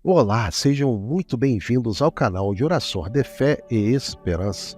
Olá, sejam muito bem-vindos ao canal de oração de fé e esperança.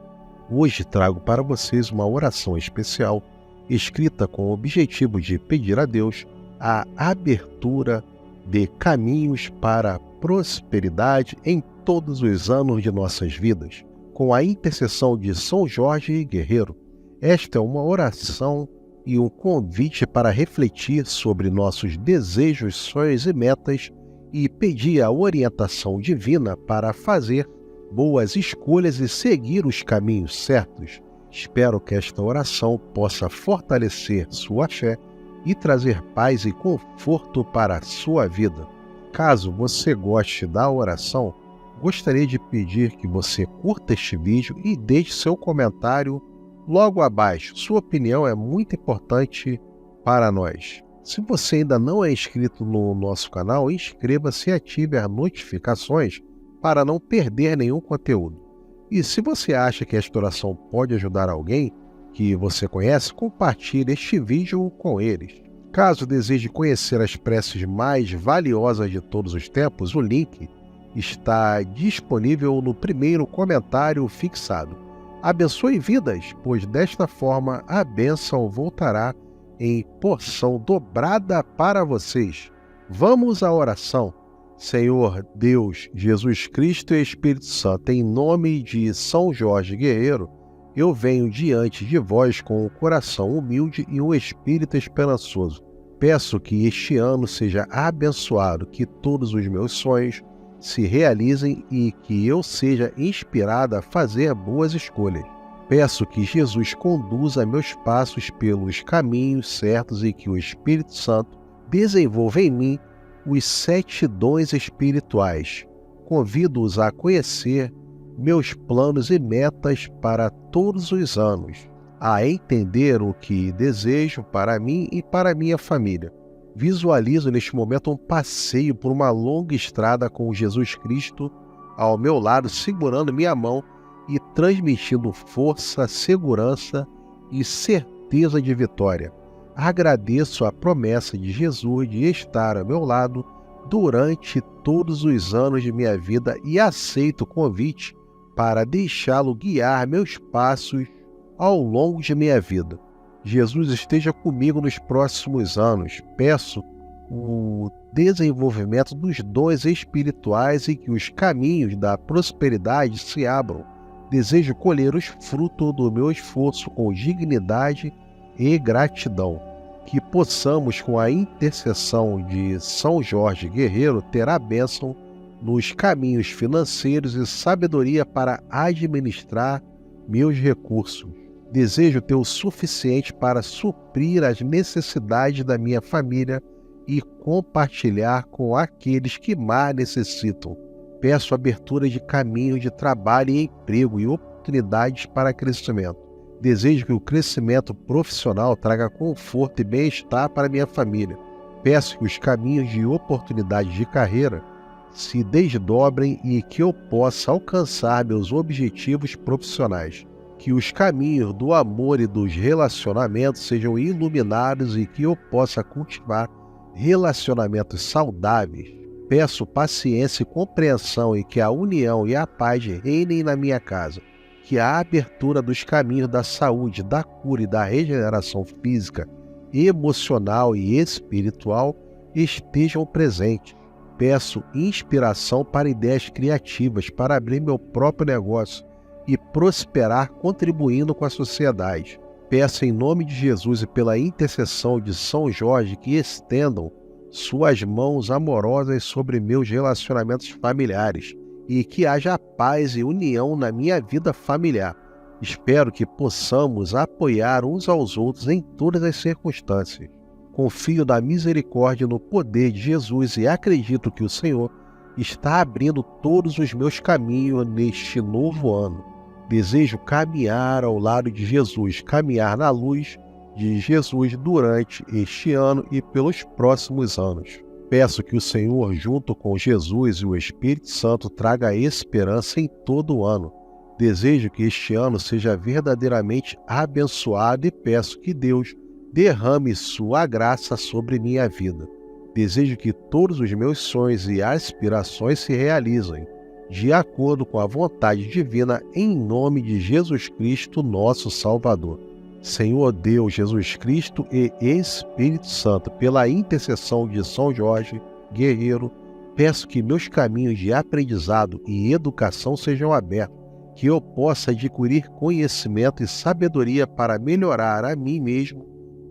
Hoje trago para vocês uma oração especial, escrita com o objetivo de pedir a Deus a abertura de caminhos para a prosperidade em todos os anos de nossas vidas, com a intercessão de São Jorge Guerreiro. Esta é uma oração e um convite para refletir sobre nossos desejos, sonhos e metas e pedir a orientação divina para fazer boas escolhas e seguir os caminhos certos. Espero que esta oração possa fortalecer sua fé e trazer paz e conforto para a sua vida. Caso você goste da oração, gostaria de pedir que você curta este vídeo e deixe seu comentário logo abaixo. Sua opinião é muito importante para nós. Se você ainda não é inscrito no nosso canal, inscreva-se e ative as notificações para não perder nenhum conteúdo. E se você acha que esta oração pode ajudar alguém que você conhece, compartilhe este vídeo com eles. Caso deseje conhecer as preces mais valiosas de todos os tempos, o link está disponível no primeiro comentário fixado. Abençoe vidas, pois desta forma a bênção voltará em porção dobrada para vocês. Vamos à oração. Senhor Deus, Jesus Cristo e Espírito Santo, em nome de São Jorge Guerreiro, eu venho diante de vós com um coração humilde e um espírito esperançoso. Peço que este ano seja abençoado, que todos os meus sonhos se realizem e que eu seja inspirado a fazer boas escolhas. Peço que Jesus conduza meus passos pelos caminhos certos e que o Espírito Santo desenvolva em mim os 7 dons espirituais. Convido-os a conhecer meus planos e metas para todos os anos, a entender o que desejo para mim e para minha família. Visualizo neste momento um passeio por uma longa estrada com Jesus Cristo ao meu lado, segurando minha mão e transmitindo força, segurança e certeza de vitória. Agradeço a promessa de Jesus de estar ao meu lado durante todos os anos de minha vida e aceito o convite para deixá-lo guiar meus passos ao longo de minha vida. Jesus esteja comigo nos próximos anos. Peço o desenvolvimento dos dons espirituais e que os caminhos da prosperidade se abram. Desejo colher os frutos do meu esforço com dignidade e gratidão. Que possamos, com a intercessão de São Jorge Guerreiro, ter a bênção nos caminhos financeiros e sabedoria para administrar meus recursos. Desejo ter o suficiente para suprir as necessidades da minha família e compartilhar com aqueles que mais necessitam. Peço abertura de caminho de trabalho e emprego e oportunidades para crescimento. Desejo que o crescimento profissional traga conforto e bem-estar para minha família. Peço que os caminhos de oportunidades de carreira se desdobrem e que eu possa alcançar meus objetivos profissionais. Que os caminhos do amor e dos relacionamentos sejam iluminados e que eu possa cultivar relacionamentos saudáveis. Peço paciência e compreensão e que a união e a paz reinem na minha casa. Que a abertura dos caminhos da saúde, da cura e da regeneração física, emocional e espiritual estejam presentes. Peço inspiração para ideias criativas para abrir meu próprio negócio e prosperar contribuindo com a sociedade. Peço em nome de Jesus e pela intercessão de São Jorge que estendam suas mãos amorosas sobre meus relacionamentos familiares e que haja paz e união na minha vida familiar. Espero que possamos apoiar uns aos outros em todas as circunstâncias. Confio na misericórdia e no poder de Jesus e acredito que o Senhor está abrindo todos os meus caminhos neste novo ano. Desejo caminhar ao lado de Jesus, caminhar na luz de Jesus durante este ano e pelos próximos anos. Peço que o Senhor, junto com Jesus e o Espírito Santo, traga esperança em todo o ano. Desejo que este ano seja verdadeiramente abençoado e peço que Deus derrame sua graça sobre minha vida. Desejo que todos os meus sonhos e aspirações se realizem, de acordo com a vontade divina, em nome de Jesus Cristo, nosso Salvador. Senhor Deus, Jesus Cristo e Espírito Santo, pela intercessão de São Jorge Guerreiro, peço que meus caminhos de aprendizado e educação sejam abertos, que eu possa adquirir conhecimento e sabedoria para melhorar a mim mesmo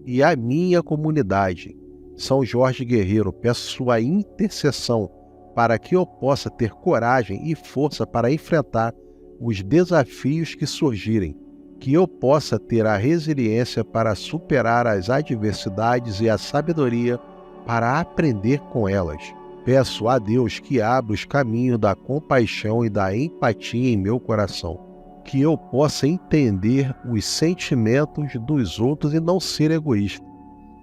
e a minha comunidade. São Jorge Guerreiro, peço sua intercessão para que eu possa ter coragem e força para enfrentar os desafios que surgirem, que eu possa ter a resiliência para superar as adversidades e a sabedoria para aprender com elas. Peço a Deus que abra os caminhos da compaixão e da empatia em meu coração, que eu possa entender os sentimentos dos outros e não ser egoísta.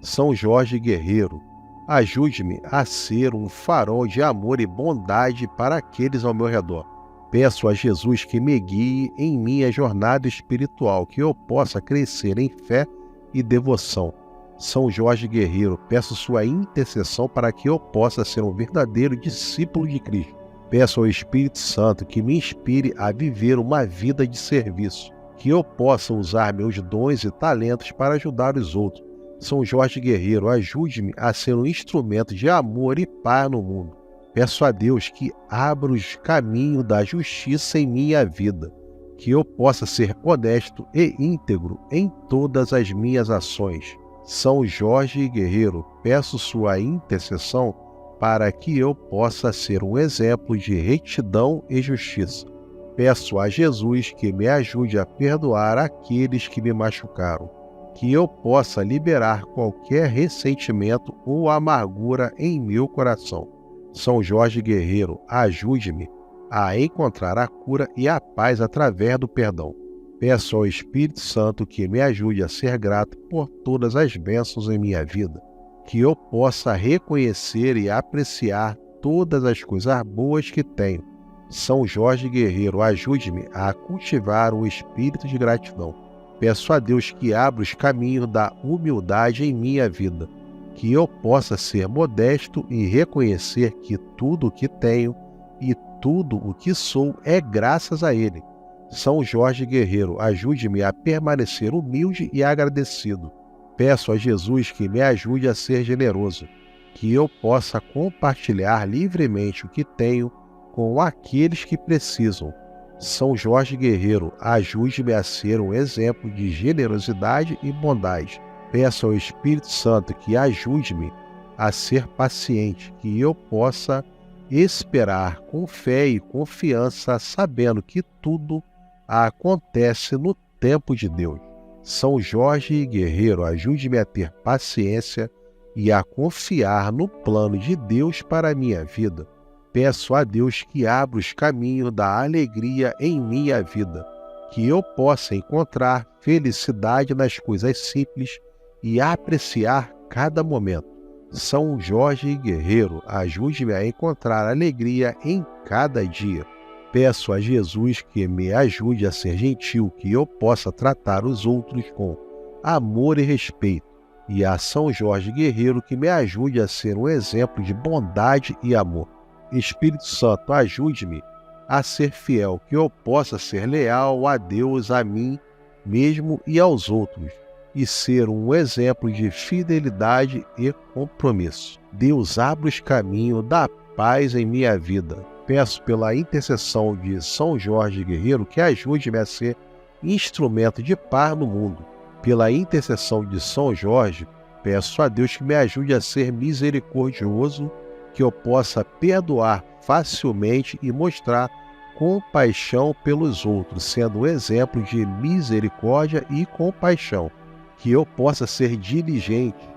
São Jorge Guerreiro, ajude-me a ser um farol de amor e bondade para aqueles ao meu redor. Peço a Jesus que me guie em minha jornada espiritual, que eu possa crescer em fé e devoção. São Jorge Guerreiro, peço sua intercessão para que eu possa ser um verdadeiro discípulo de Cristo. Peço ao Espírito Santo que me inspire a viver uma vida de serviço, que eu possa usar meus dons e talentos para ajudar os outros. São Jorge Guerreiro, ajude-me a ser um instrumento de amor e paz no mundo. Peço a Deus que abra os caminhos da justiça em minha vida, que eu possa ser honesto e íntegro em todas as minhas ações. São Jorge Guerreiro, peço sua intercessão para que eu possa ser um exemplo de retidão e justiça. Peço a Jesus que me ajude a perdoar aqueles que me machucaram, que eu possa liberar qualquer ressentimento ou amargura em meu coração. São Jorge Guerreiro, ajude-me a encontrar a cura e a paz através do perdão. Peço ao Espírito Santo que me ajude a ser grato por todas as bênçãos em minha vida, que eu possa reconhecer e apreciar todas as coisas boas que tenho. São Jorge Guerreiro, ajude-me a cultivar um espírito de gratidão. Peço a Deus que abra os caminhos da humildade em minha vida, que eu possa ser modesto e reconhecer que tudo o que tenho e tudo o que sou é graças a Ele. São Jorge Guerreiro, ajude-me a permanecer humilde e agradecido. Peço a Jesus que me ajude a ser generoso, que eu possa compartilhar livremente o que tenho com aqueles que precisam. São Jorge Guerreiro, ajude-me a ser um exemplo de generosidade e bondade. Peço ao Espírito Santo que ajude-me a ser paciente, que eu possa esperar com fé e confiança, sabendo que tudo acontece no tempo de Deus. São Jorge Guerreiro, ajude-me a ter paciência e a confiar no plano de Deus para a minha vida. Peço a Deus que abra os caminhos da alegria em minha vida, que eu possa encontrar felicidade nas coisas simples e apreciar cada momento. São Jorge Guerreiro, ajude-me a encontrar alegria em cada dia. Peço a Jesus que me ajude a ser gentil, que eu possa tratar os outros com amor e respeito. E a São Jorge Guerreiro que me ajude a ser um exemplo de bondade e amor. Espírito Santo, ajude-me a ser fiel, que eu possa ser leal a Deus, a mim mesmo e aos outros, e ser um exemplo de fidelidade e compromisso. Deus, abre os caminhos da paz em minha vida. Peço pela intercessão de São Jorge Guerreiro que ajude-me a ser instrumento de paz no mundo. Pela intercessão de São Jorge, peço a Deus que me ajude a ser misericordioso, que eu possa perdoar facilmente e mostrar compaixão pelos outros, sendo um exemplo de misericórdia e compaixão. Que eu possa ser diligente,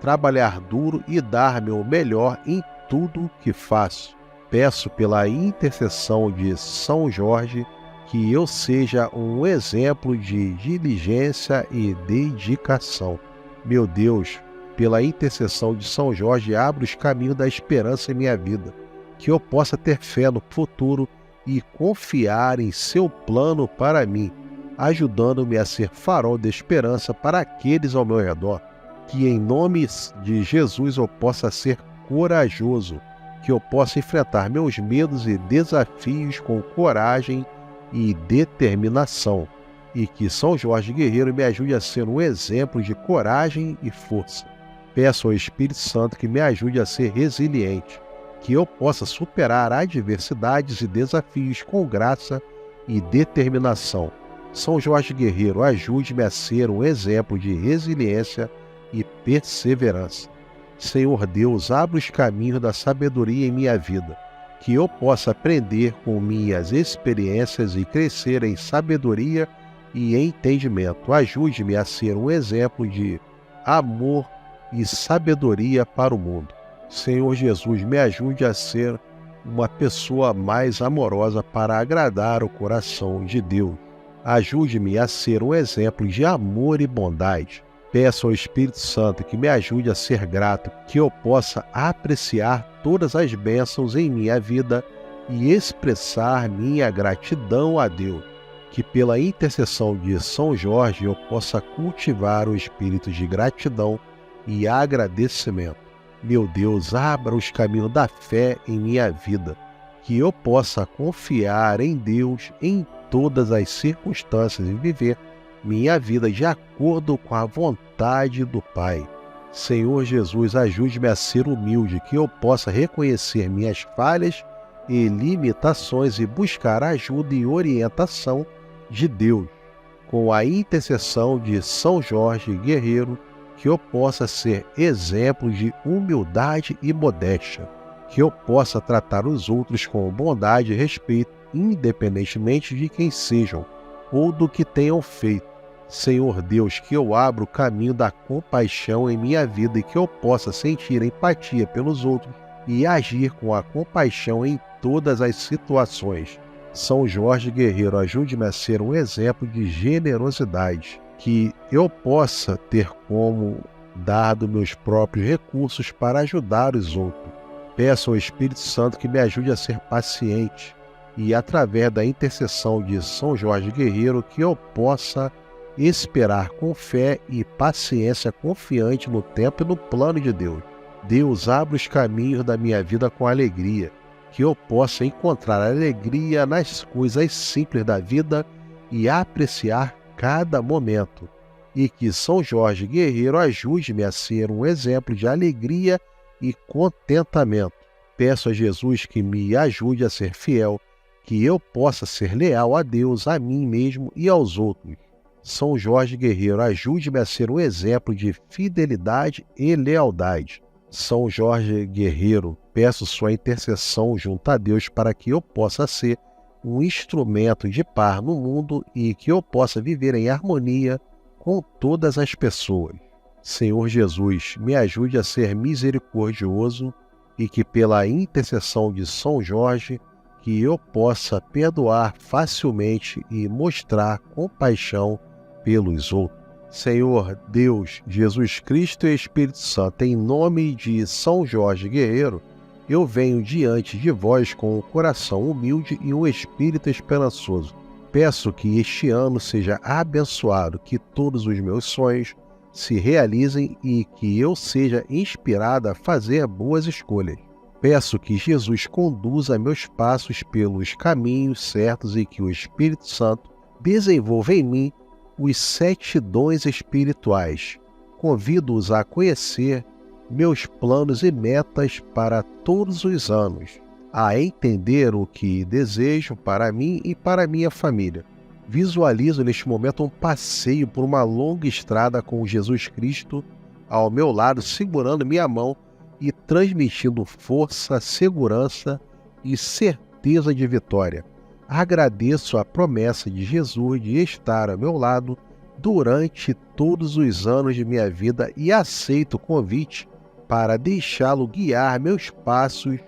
trabalhar duro e dar meu melhor em tudo que faço. Peço pela intercessão de São Jorge que eu seja um exemplo de diligência e dedicação. Meu Deus, pela intercessão de São Jorge, abra os caminhos da esperança em minha vida, que eu possa ter fé no futuro e confiar em seu plano para mim, ajudando-me a ser farol de esperança para aqueles ao meu redor. Que em nome de Jesus eu possa ser corajoso, que eu possa enfrentar meus medos e desafios com coragem e determinação, e que São Jorge Guerreiro me ajude a ser um exemplo de coragem e força. Peço ao Espírito Santo que me ajude a ser resiliente, que eu possa superar adversidades e desafios com graça e determinação. São Jorge Guerreiro, ajude-me a ser um exemplo de resiliência e perseverança. Senhor Deus, abra os caminhos da sabedoria em minha vida, que eu possa aprender com minhas experiências e crescer em sabedoria e entendimento. Ajude-me a ser um exemplo de amor e sabedoria para o mundo. Senhor Jesus, me ajude a ser uma pessoa mais amorosa para agradar o coração de Deus. Ajude-me a ser um exemplo de amor e bondade. Peço ao Espírito Santo que me ajude a ser grato, que eu possa apreciar todas as bênçãos em minha vida e expressar minha gratidão a Deus. Que pela intercessão de São Jorge eu possa cultivar o espírito de gratidão e agradecimento. Meu Deus, abra os caminhos da fé em minha vida, que eu possa confiar em Deus em todas as circunstâncias e viver minha vida de acordo com a vontade do Pai. Senhor Jesus, ajude-me a ser humilde, que eu possa reconhecer minhas falhas e limitações e buscar ajuda e orientação de Deus. Com a intercessão de São Jorge Guerreiro, que eu possa ser exemplo de humildade e modéstia, que eu possa tratar os outros com bondade e respeito, independentemente de quem sejam ou do que tenham feito. Senhor Deus, que eu abra o caminho da compaixão em minha vida e que eu possa sentir empatia pelos outros e agir com a compaixão em todas as situações. São Jorge Guerreiro, ajude-me a ser um exemplo de generosidade, que eu possa ter como dar dos meus próprios recursos para ajudar os outros. Peço ao Espírito Santo que me ajude a ser paciente e, através da intercessão de São Jorge Guerreiro, que eu possa esperar com fé e paciência confiante no tempo e no plano de Deus. Deus, abre os caminhos da minha vida com alegria, que eu possa encontrar alegria nas coisas simples da vida e apreciar cada momento. E que São Jorge Guerreiro ajude-me a ser um exemplo de alegria e contentamento. Peço a Jesus que me ajude a ser fiel, que eu possa ser leal a Deus, a mim mesmo e aos outros. São Jorge Guerreiro, ajude-me a ser um exemplo de fidelidade e lealdade. São Jorge Guerreiro, peço sua intercessão junto a Deus para que eu possa ser um instrumento de paz no mundo e que eu possa viver em harmonia com todas as pessoas. Senhor Jesus, me ajude a ser misericordioso e que pela intercessão de São Jorge, que eu possa perdoar facilmente e mostrar compaixão pelos outros. Senhor Deus, Jesus Cristo e Espírito Santo, em nome de São Jorge Guerreiro, eu venho diante de vós com um coração humilde e um espírito esperançoso. Peço que este ano seja abençoado, que todos os meus sonhos se realizem e que eu seja inspirado a fazer boas escolhas. Peço que Jesus conduza meus passos pelos caminhos certos e que o Espírito Santo desenvolva em mim os 7 dons espirituais. Convido-os a conhecer meus planos e metas para todos os anos, a entender o que desejo para mim e para minha família. Visualizo neste momento um passeio por uma longa estrada com Jesus Cristo ao meu lado, segurando minha mão e transmitindo força, segurança e certeza de vitória. Agradeço a promessa de Jesus de estar ao meu lado durante todos os anos de minha vida e aceito o convite para deixá-lo guiar meus passos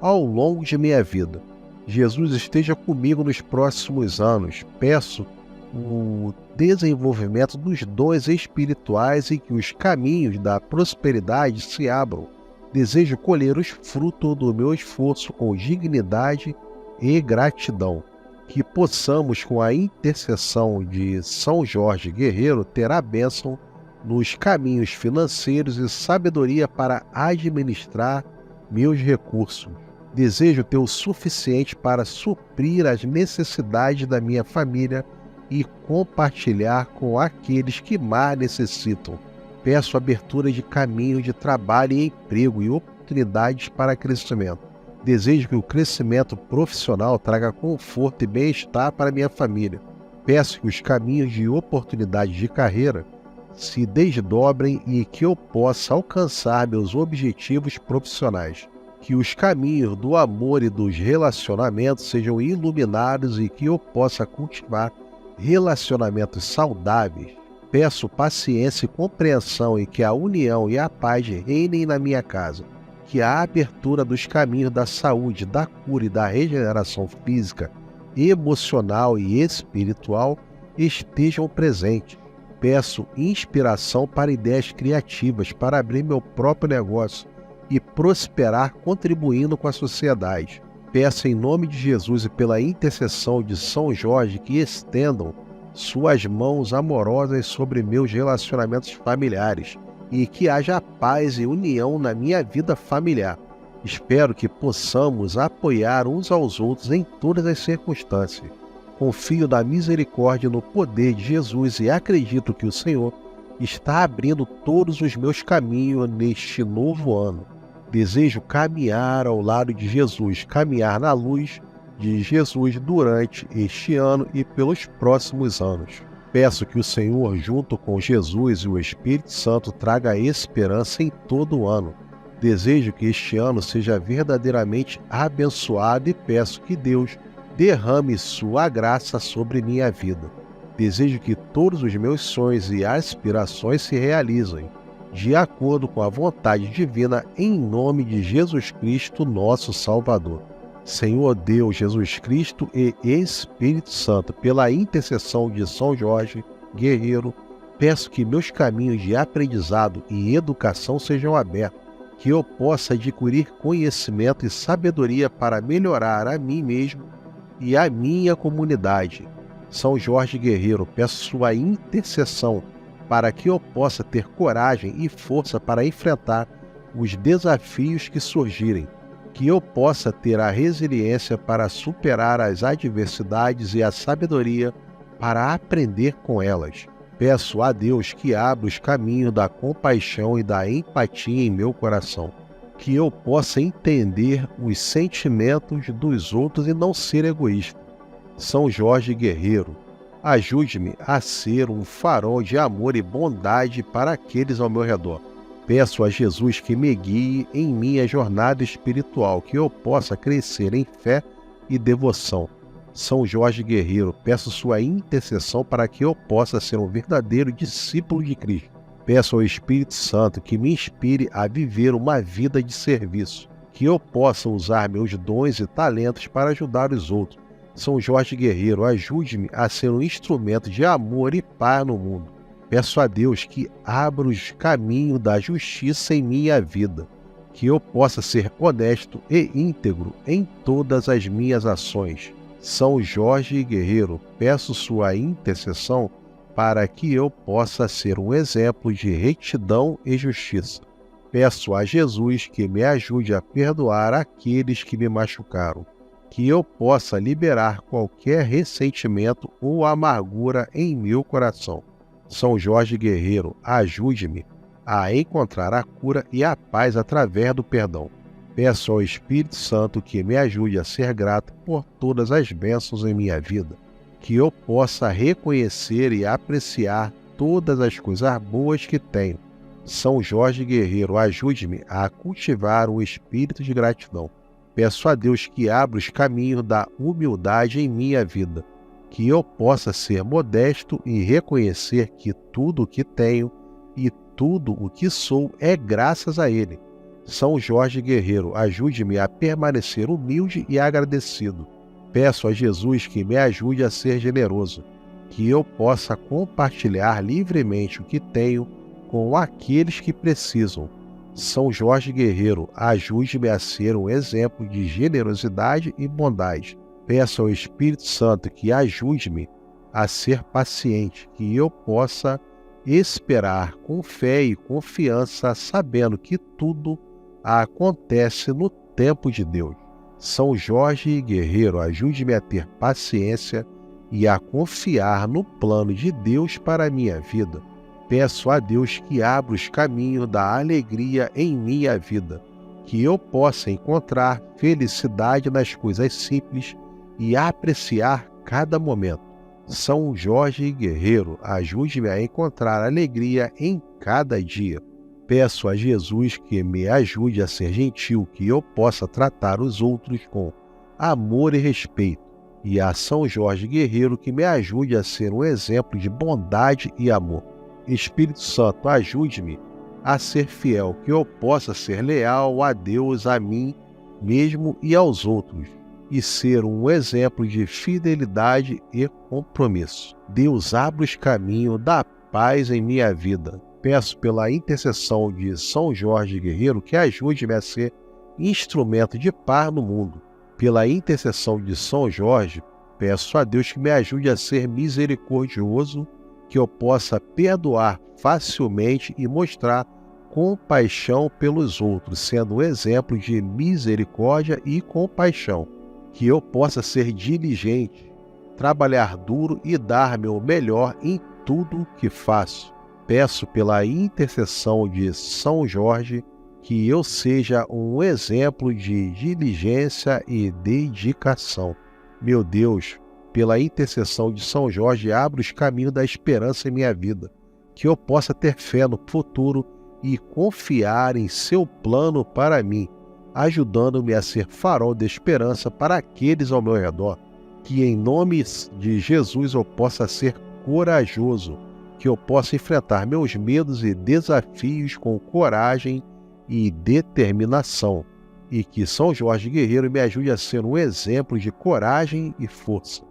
ao longo de minha vida. Jesus esteja comigo nos próximos anos. Peço o desenvolvimento dos dons espirituais e que os caminhos da prosperidade se abram. Desejo colher os frutos do meu esforço com dignidade e gratidão. Que possamos, com a intercessão de São Jorge Guerreiro, ter a bênção nos caminhos financeiros e sabedoria para administrar meus recursos. Desejo ter o suficiente para suprir as necessidades da minha família e compartilhar com aqueles que mais necessitam. Peço abertura de caminho de trabalho e emprego e oportunidades para crescimento. Desejo que o crescimento profissional traga conforto e bem-estar para minha família. Peço que os caminhos de oportunidade de carreira se desdobrem e que eu possa alcançar meus objetivos profissionais. Que os caminhos do amor e dos relacionamentos sejam iluminados e que eu possa cultivar relacionamentos saudáveis. Peço paciência e compreensão e que a união e a paz reinem na minha casa. Que a abertura dos caminhos da saúde, da cura e da regeneração física, emocional e espiritual estejam presentes. Peço inspiração para ideias criativas para abrir meu próprio negócio e prosperar contribuindo com a sociedade. Peço em nome de Jesus e pela intercessão de São Jorge que estendam suas mãos amorosas sobre meus relacionamentos familiares e que haja paz e união na minha vida familiar. Espero que possamos apoiar uns aos outros em todas as circunstâncias. Confio na misericórdia e no poder de Jesus e acredito que o Senhor está abrindo todos os meus caminhos neste novo ano. Desejo caminhar ao lado de Jesus, caminhar na luz de Jesus durante este ano e pelos próximos anos. Peço que o Senhor, junto com Jesus e o Espírito Santo, traga esperança em todo o ano. Desejo que este ano seja verdadeiramente abençoado e peço que Deus derrame sua graça sobre minha vida. Desejo que todos os meus sonhos e aspirações se realizem, de acordo com a vontade divina, em nome de Jesus Cristo, nosso Salvador. Senhor Deus, Jesus Cristo e Espírito Santo, pela intercessão de São Jorge Guerreiro, peço que meus caminhos de aprendizado e educação sejam abertos, que eu possa adquirir conhecimento e sabedoria para melhorar a mim mesmo e a minha comunidade. São Jorge Guerreiro, peço sua intercessão para que eu possa ter coragem e força para enfrentar os desafios que surgirem, que eu possa ter a resiliência para superar as adversidades e a sabedoria para aprender com elas. Peço a Deus que abra os caminhos da compaixão e da empatia em meu coração, que eu possa entender os sentimentos dos outros e não ser egoísta. São Jorge Guerreiro, ajude-me a ser um farol de amor e bondade para aqueles ao meu redor. Peço a Jesus que me guie em minha jornada espiritual, que eu possa crescer em fé e devoção. São Jorge Guerreiro, peço sua intercessão para que eu possa ser um verdadeiro discípulo de Cristo. Peço ao Espírito Santo que me inspire a viver uma vida de serviço, que eu possa usar meus dons e talentos para ajudar os outros. São Jorge Guerreiro, ajude-me a ser um instrumento de amor e paz no mundo. Peço a Deus que abra os caminhos da justiça em minha vida, que eu possa ser honesto e íntegro em todas as minhas ações. São Jorge Guerreiro, peço sua intercessão para que eu possa ser um exemplo de retidão e justiça. Peço a Jesus que me ajude a perdoar aqueles que me machucaram, que eu possa liberar qualquer ressentimento ou amargura em meu coração. São Jorge Guerreiro, ajude-me a encontrar a cura e a paz através do perdão. Peço ao Espírito Santo que me ajude a ser grato por todas as bênçãos em minha vida, que eu possa reconhecer e apreciar todas as coisas boas que tenho. São Jorge Guerreiro, ajude-me a cultivar um espírito de gratidão. Peço a Deus que abra os caminhos da humildade em minha vida, que eu possa ser modesto e reconhecer que tudo o que tenho e tudo o que sou é graças a Ele. São Jorge Guerreiro, ajude-me a permanecer humilde e agradecido. Peço a Jesus que me ajude a ser generoso, que eu possa compartilhar livremente o que tenho com aqueles que precisam. São Jorge Guerreiro, ajude-me a ser um exemplo de generosidade e bondade. Peço ao Espírito Santo que ajude-me a ser paciente, que eu possa esperar com fé e confiança, sabendo que tudo acontece no tempo de Deus. São Jorge Guerreiro, ajude-me a ter paciência e a confiar no plano de Deus para a minha vida. Peço a Deus que abra os caminhos da alegria em minha vida, que eu possa encontrar felicidade nas coisas simples e apreciar cada momento. São Jorge Guerreiro, ajude-me a encontrar alegria em cada dia. Peço a Jesus que me ajude a ser gentil, que eu possa tratar os outros com amor e respeito. E a São Jorge Guerreiro que me ajude a ser um exemplo de bondade e amor. Espírito Santo, ajude-me a ser fiel, que eu possa ser leal a Deus, a mim mesmo e aos outros, e ser um exemplo de fidelidade e compromisso. Deus, abra os caminhos da paz em minha vida. Peço pela intercessão de São Jorge Guerreiro que ajude-me a ser instrumento de paz no mundo. Pela intercessão de São Jorge, peço a Deus que me ajude a ser misericordioso, que eu possa perdoar facilmente e mostrar compaixão pelos outros, sendo um exemplo de misericórdia e compaixão. Que eu possa ser diligente, trabalhar duro e dar meu melhor em tudo que faço. Peço pela intercessão de São Jorge que eu seja um exemplo de diligência e dedicação. Meu Deus, pela intercessão de São Jorge, abra os caminhos da esperança em minha vida, que eu possa ter fé no futuro e confiar em seu plano para mim, ajudando-me a ser farol de esperança para aqueles ao meu redor. Que em nome de Jesus eu possa ser corajoso, que eu possa enfrentar meus medos e desafios com coragem e determinação, e que São Jorge Guerreiro me ajude a ser um exemplo de coragem e força.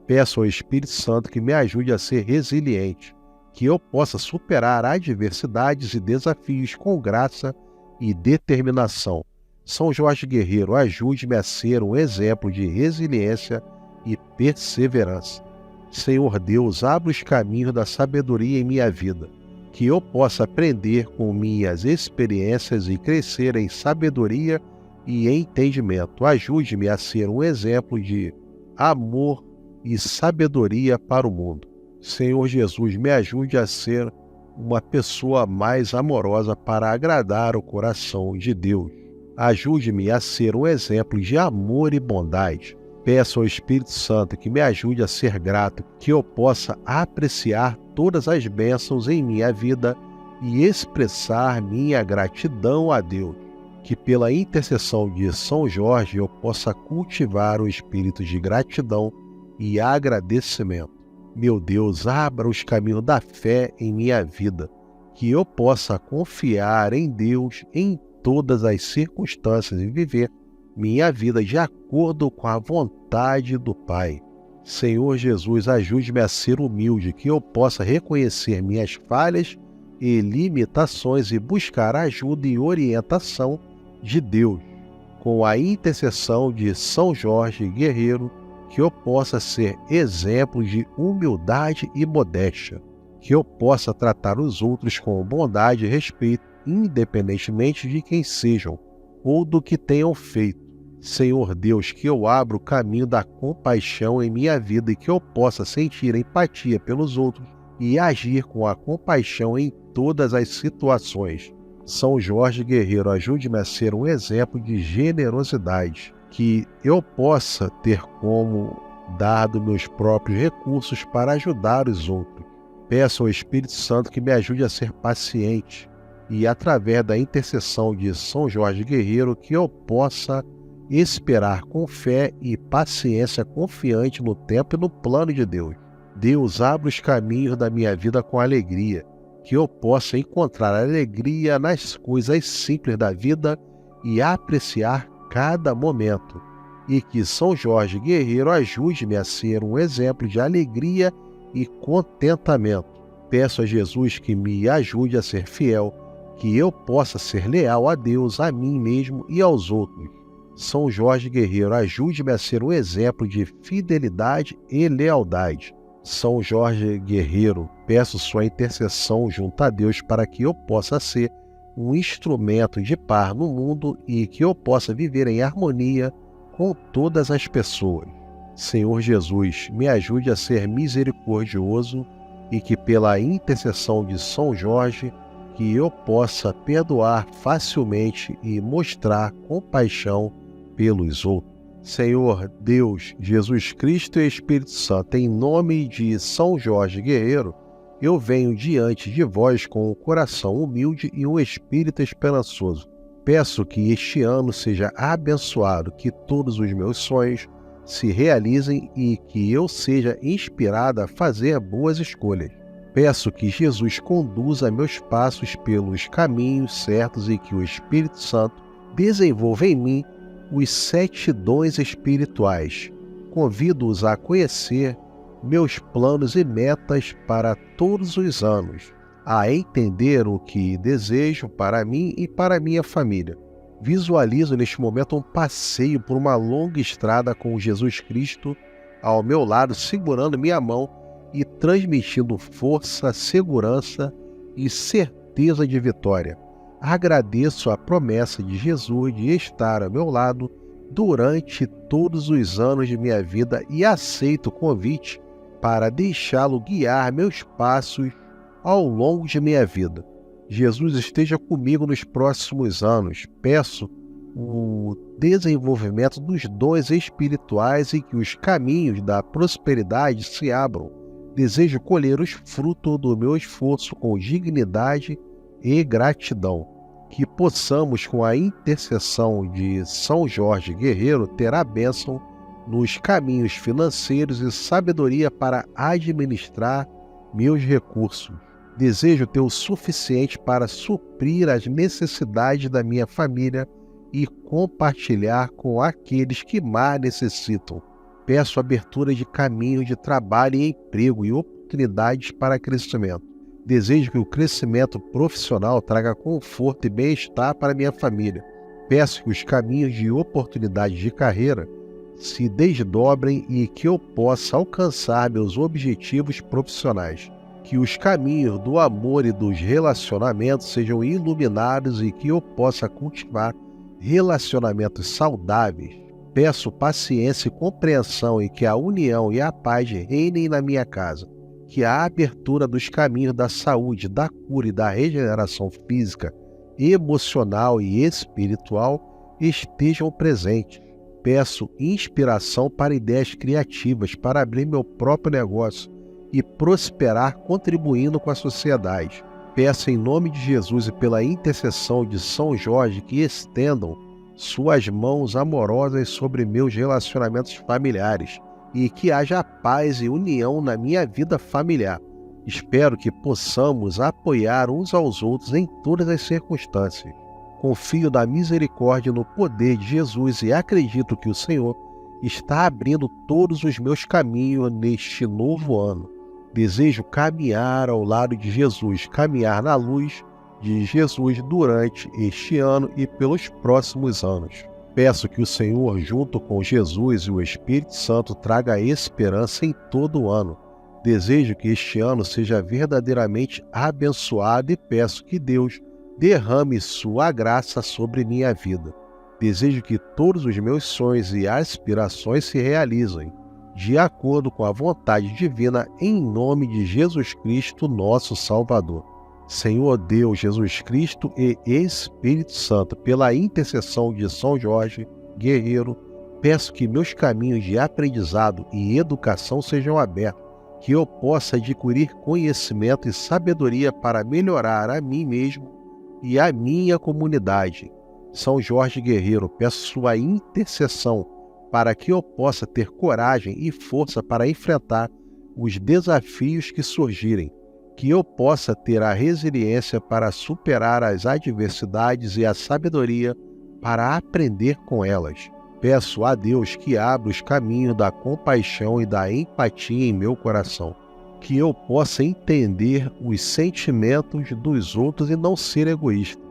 Peço ao Espírito Santo que me ajude a ser resiliente, que eu possa superar adversidades e desafios com graça e determinação. São Jorge Guerreiro, ajude-me a ser um exemplo de resiliência e perseverança. Senhor Deus, abra os caminhos da sabedoria em minha vida, que eu possa aprender com minhas experiências e crescer em sabedoria e entendimento. Ajude-me a ser um exemplo de amor e sabedoria para o mundo. Senhor Jesus, me ajude a ser uma pessoa mais amorosa para agradar o coração de Deus. Ajude-me a ser um exemplo de amor e bondade. Peço ao Espírito Santo que me ajude a ser grato, que eu possa apreciar todas as bênçãos em minha vida e expressar minha gratidão a Deus. Que pela intercessão de São Jorge eu possa cultivar o espírito de gratidão e agradecimento. Meu Deus, abra os caminhos da fé em minha vida, que eu possa confiar em Deus em todas as circunstâncias e viver minha vida de acordo com a vontade do Pai. Senhor Jesus, ajude-me a ser humilde, que eu possa reconhecer minhas falhas e limitações e buscar ajuda e orientação de Deus. Com a intercessão de São Jorge Guerreiro, que eu possa ser exemplo de humildade e modéstia, que eu possa tratar os outros com bondade e respeito, independentemente de quem sejam ou do que tenham feito. Senhor Deus, que eu abra o caminho da compaixão em minha vida e que eu possa sentir empatia pelos outros e agir com a compaixão em todas as situações. São Jorge Guerreiro, ajude-me a ser um exemplo de generosidade, que eu possa ter como dado meus próprios recursos para ajudar os outros. Peço ao Espírito Santo que me ajude a ser paciente e, através da intercessão de São Jorge Guerreiro, que eu possa esperar com fé e paciência confiante no tempo e no plano de Deus. Deus, abre os caminhos da minha vida com alegria, que eu possa encontrar alegria nas coisas simples da vida e apreciar cada momento. E que São Jorge Guerreiro ajude-me a ser um exemplo de alegria e contentamento. Peço a Jesus que me ajude a ser fiel, que eu possa ser leal a Deus, a mim mesmo e aos outros. São Jorge Guerreiro, ajude-me a ser um exemplo de fidelidade e lealdade. São Jorge Guerreiro, peço sua intercessão junto a Deus para que eu possa ser um instrumento de paz no mundo e que eu possa viver em harmonia com todas as pessoas. Senhor Jesus, me ajude a ser misericordioso e que pela intercessão de São Jorge, que eu possa perdoar facilmente e mostrar compaixão pelos outros. Senhor Deus, Jesus Cristo e Espírito Santo, em nome de São Jorge Guerreiro, eu venho diante de vós com um coração humilde e um espírito esperançoso. Peço que este ano seja abençoado, que todos os meus sonhos se realizem e que eu seja inspirado a fazer boas escolhas. Peço que Jesus conduza meus passos pelos caminhos certos e que o Espírito Santo desenvolva em mim os 7 dons espirituais. Convido-os a conhecer meus planos e metas para todos os anos, a entender o que desejo para mim e para minha família. Visualizo neste momento um passeio por uma longa estrada com Jesus Cristo ao meu lado, segurando minha mão e transmitindo força, segurança e certeza de vitória. Agradeço a promessa de Jesus de estar ao meu lado durante todos os anos de minha vida e aceito o convite para deixá-lo guiar meus passos ao longo de minha vida. Jesus esteja comigo nos próximos anos. Peço o desenvolvimento dos dons espirituais e que os caminhos da prosperidade se abram. Desejo colher os frutos do meu esforço com dignidade e gratidão. Que possamos, com a intercessão de São Jorge Guerreiro, ter a bênção nos caminhos financeiros e sabedoria para administrar meus recursos. Desejo ter o suficiente para suprir as necessidades da minha família e compartilhar com aqueles que mais necessitam. Peço abertura de caminhos de trabalho e emprego e oportunidades para crescimento. Desejo que o crescimento profissional traga conforto e bem-estar para minha família. Peço que os caminhos de oportunidades de carreira se desdobrem e que eu possa alcançar meus objetivos profissionais. Que os caminhos do amor e dos relacionamentos sejam iluminados e que eu possa cultivar relacionamentos saudáveis. Peço paciência e compreensão e que a união e a paz reinem na minha casa. Que a abertura dos caminhos da saúde, da cura e da regeneração física, emocional e espiritual estejam presentes. Peço inspiração para ideias criativas, para abrir meu próprio negócio e prosperar contribuindo com a sociedade. Peço em nome de Jesus e pela intercessão de São Jorge que estendam suas mãos amorosas sobre meus relacionamentos familiares e que haja paz e união na minha vida familiar. Espero que possamos apoiar uns aos outros em todas as circunstâncias. Confio na misericórdia e no poder de Jesus e acredito que o Senhor está abrindo todos os meus caminhos neste novo ano. Desejo caminhar ao lado de Jesus, caminhar na luz de Jesus durante este ano e pelos próximos anos. Peço que o Senhor, junto com Jesus e o Espírito Santo, traga esperança em todo o ano. Desejo que este ano seja verdadeiramente abençoado e peço que Deus derrame sua graça sobre minha vida. Desejo que todos os meus sonhos e aspirações se realizem, de acordo com a vontade divina, em nome de Jesus Cristo, nosso Salvador. Senhor Deus, Jesus Cristo e Espírito Santo, pela intercessão de São Jorge Guerreiro, peço que meus caminhos de aprendizado e educação sejam abertos, que eu possa adquirir conhecimento e sabedoria para melhorar a mim mesmo e a minha comunidade. São Jorge Guerreiro, peço sua intercessão para que eu possa ter coragem e força para enfrentar os desafios que surgirem, que eu possa ter a resiliência para superar as adversidades e a sabedoria para aprender com elas. Peço a Deus que abra os caminhos da compaixão e da empatia em meu coração, que eu possa entender os sentimentos dos outros e não ser egoísta.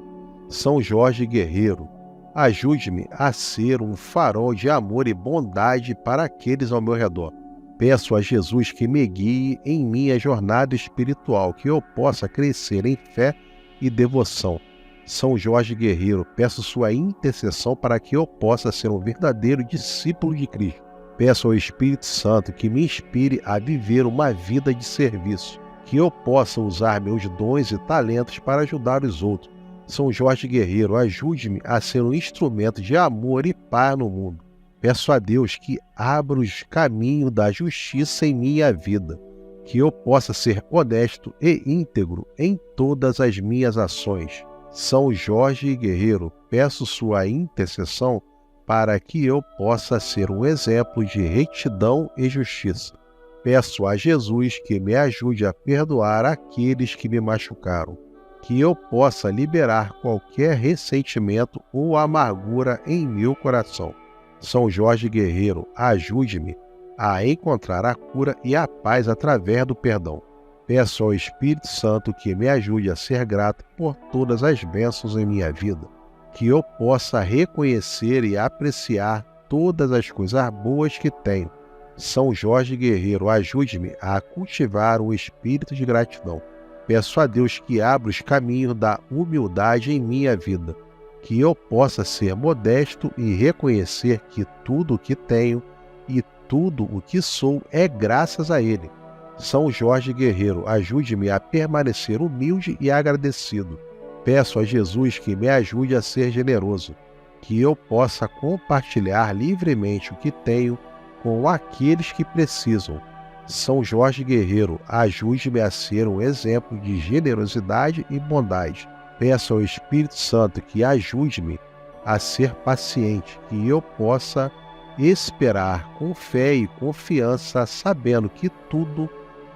São Jorge Guerreiro, ajude-me a ser um farol de amor e bondade para aqueles ao meu redor. Peço a Jesus que me guie em minha jornada espiritual, que eu possa crescer em fé e devoção. São Jorge Guerreiro, peço sua intercessão para que eu possa ser um verdadeiro discípulo de Cristo. Peço ao Espírito Santo que me inspire a viver uma vida de serviço, que eu possa usar meus dons e talentos para ajudar os outros. São Jorge Guerreiro, ajude-me a ser um instrumento de amor e paz no mundo. Peço a Deus que abra os caminhos da justiça em minha vida, que eu possa ser honesto e íntegro em todas as minhas ações. São Jorge Guerreiro, peço sua intercessão para que eu possa ser um exemplo de retidão e justiça. Peço a Jesus que me ajude a perdoar aqueles que me machucaram, que eu possa liberar qualquer ressentimento ou amargura em meu coração. São Jorge Guerreiro, ajude-me a encontrar a cura e a paz através do perdão. Peço ao Espírito Santo que me ajude a ser grato por todas as bênçãos em minha vida, que eu possa reconhecer e apreciar todas as coisas boas que tenho. São Jorge Guerreiro, ajude-me a cultivar um espírito de gratidão. Peço a Deus que abra os caminhos da humildade em minha vida, que eu possa ser modesto e reconhecer que tudo o que tenho e tudo o que sou é graças a Ele. São Jorge Guerreiro, ajude-me a permanecer humilde e agradecido. Peço a Jesus que me ajude a ser generoso, que eu possa compartilhar livremente o que tenho com aqueles que precisam. São Jorge Guerreiro, ajude-me a ser um exemplo de generosidade e bondade. Peço ao Espírito Santo que ajude-me a ser paciente, que eu possa esperar com fé e confiança, sabendo que tudo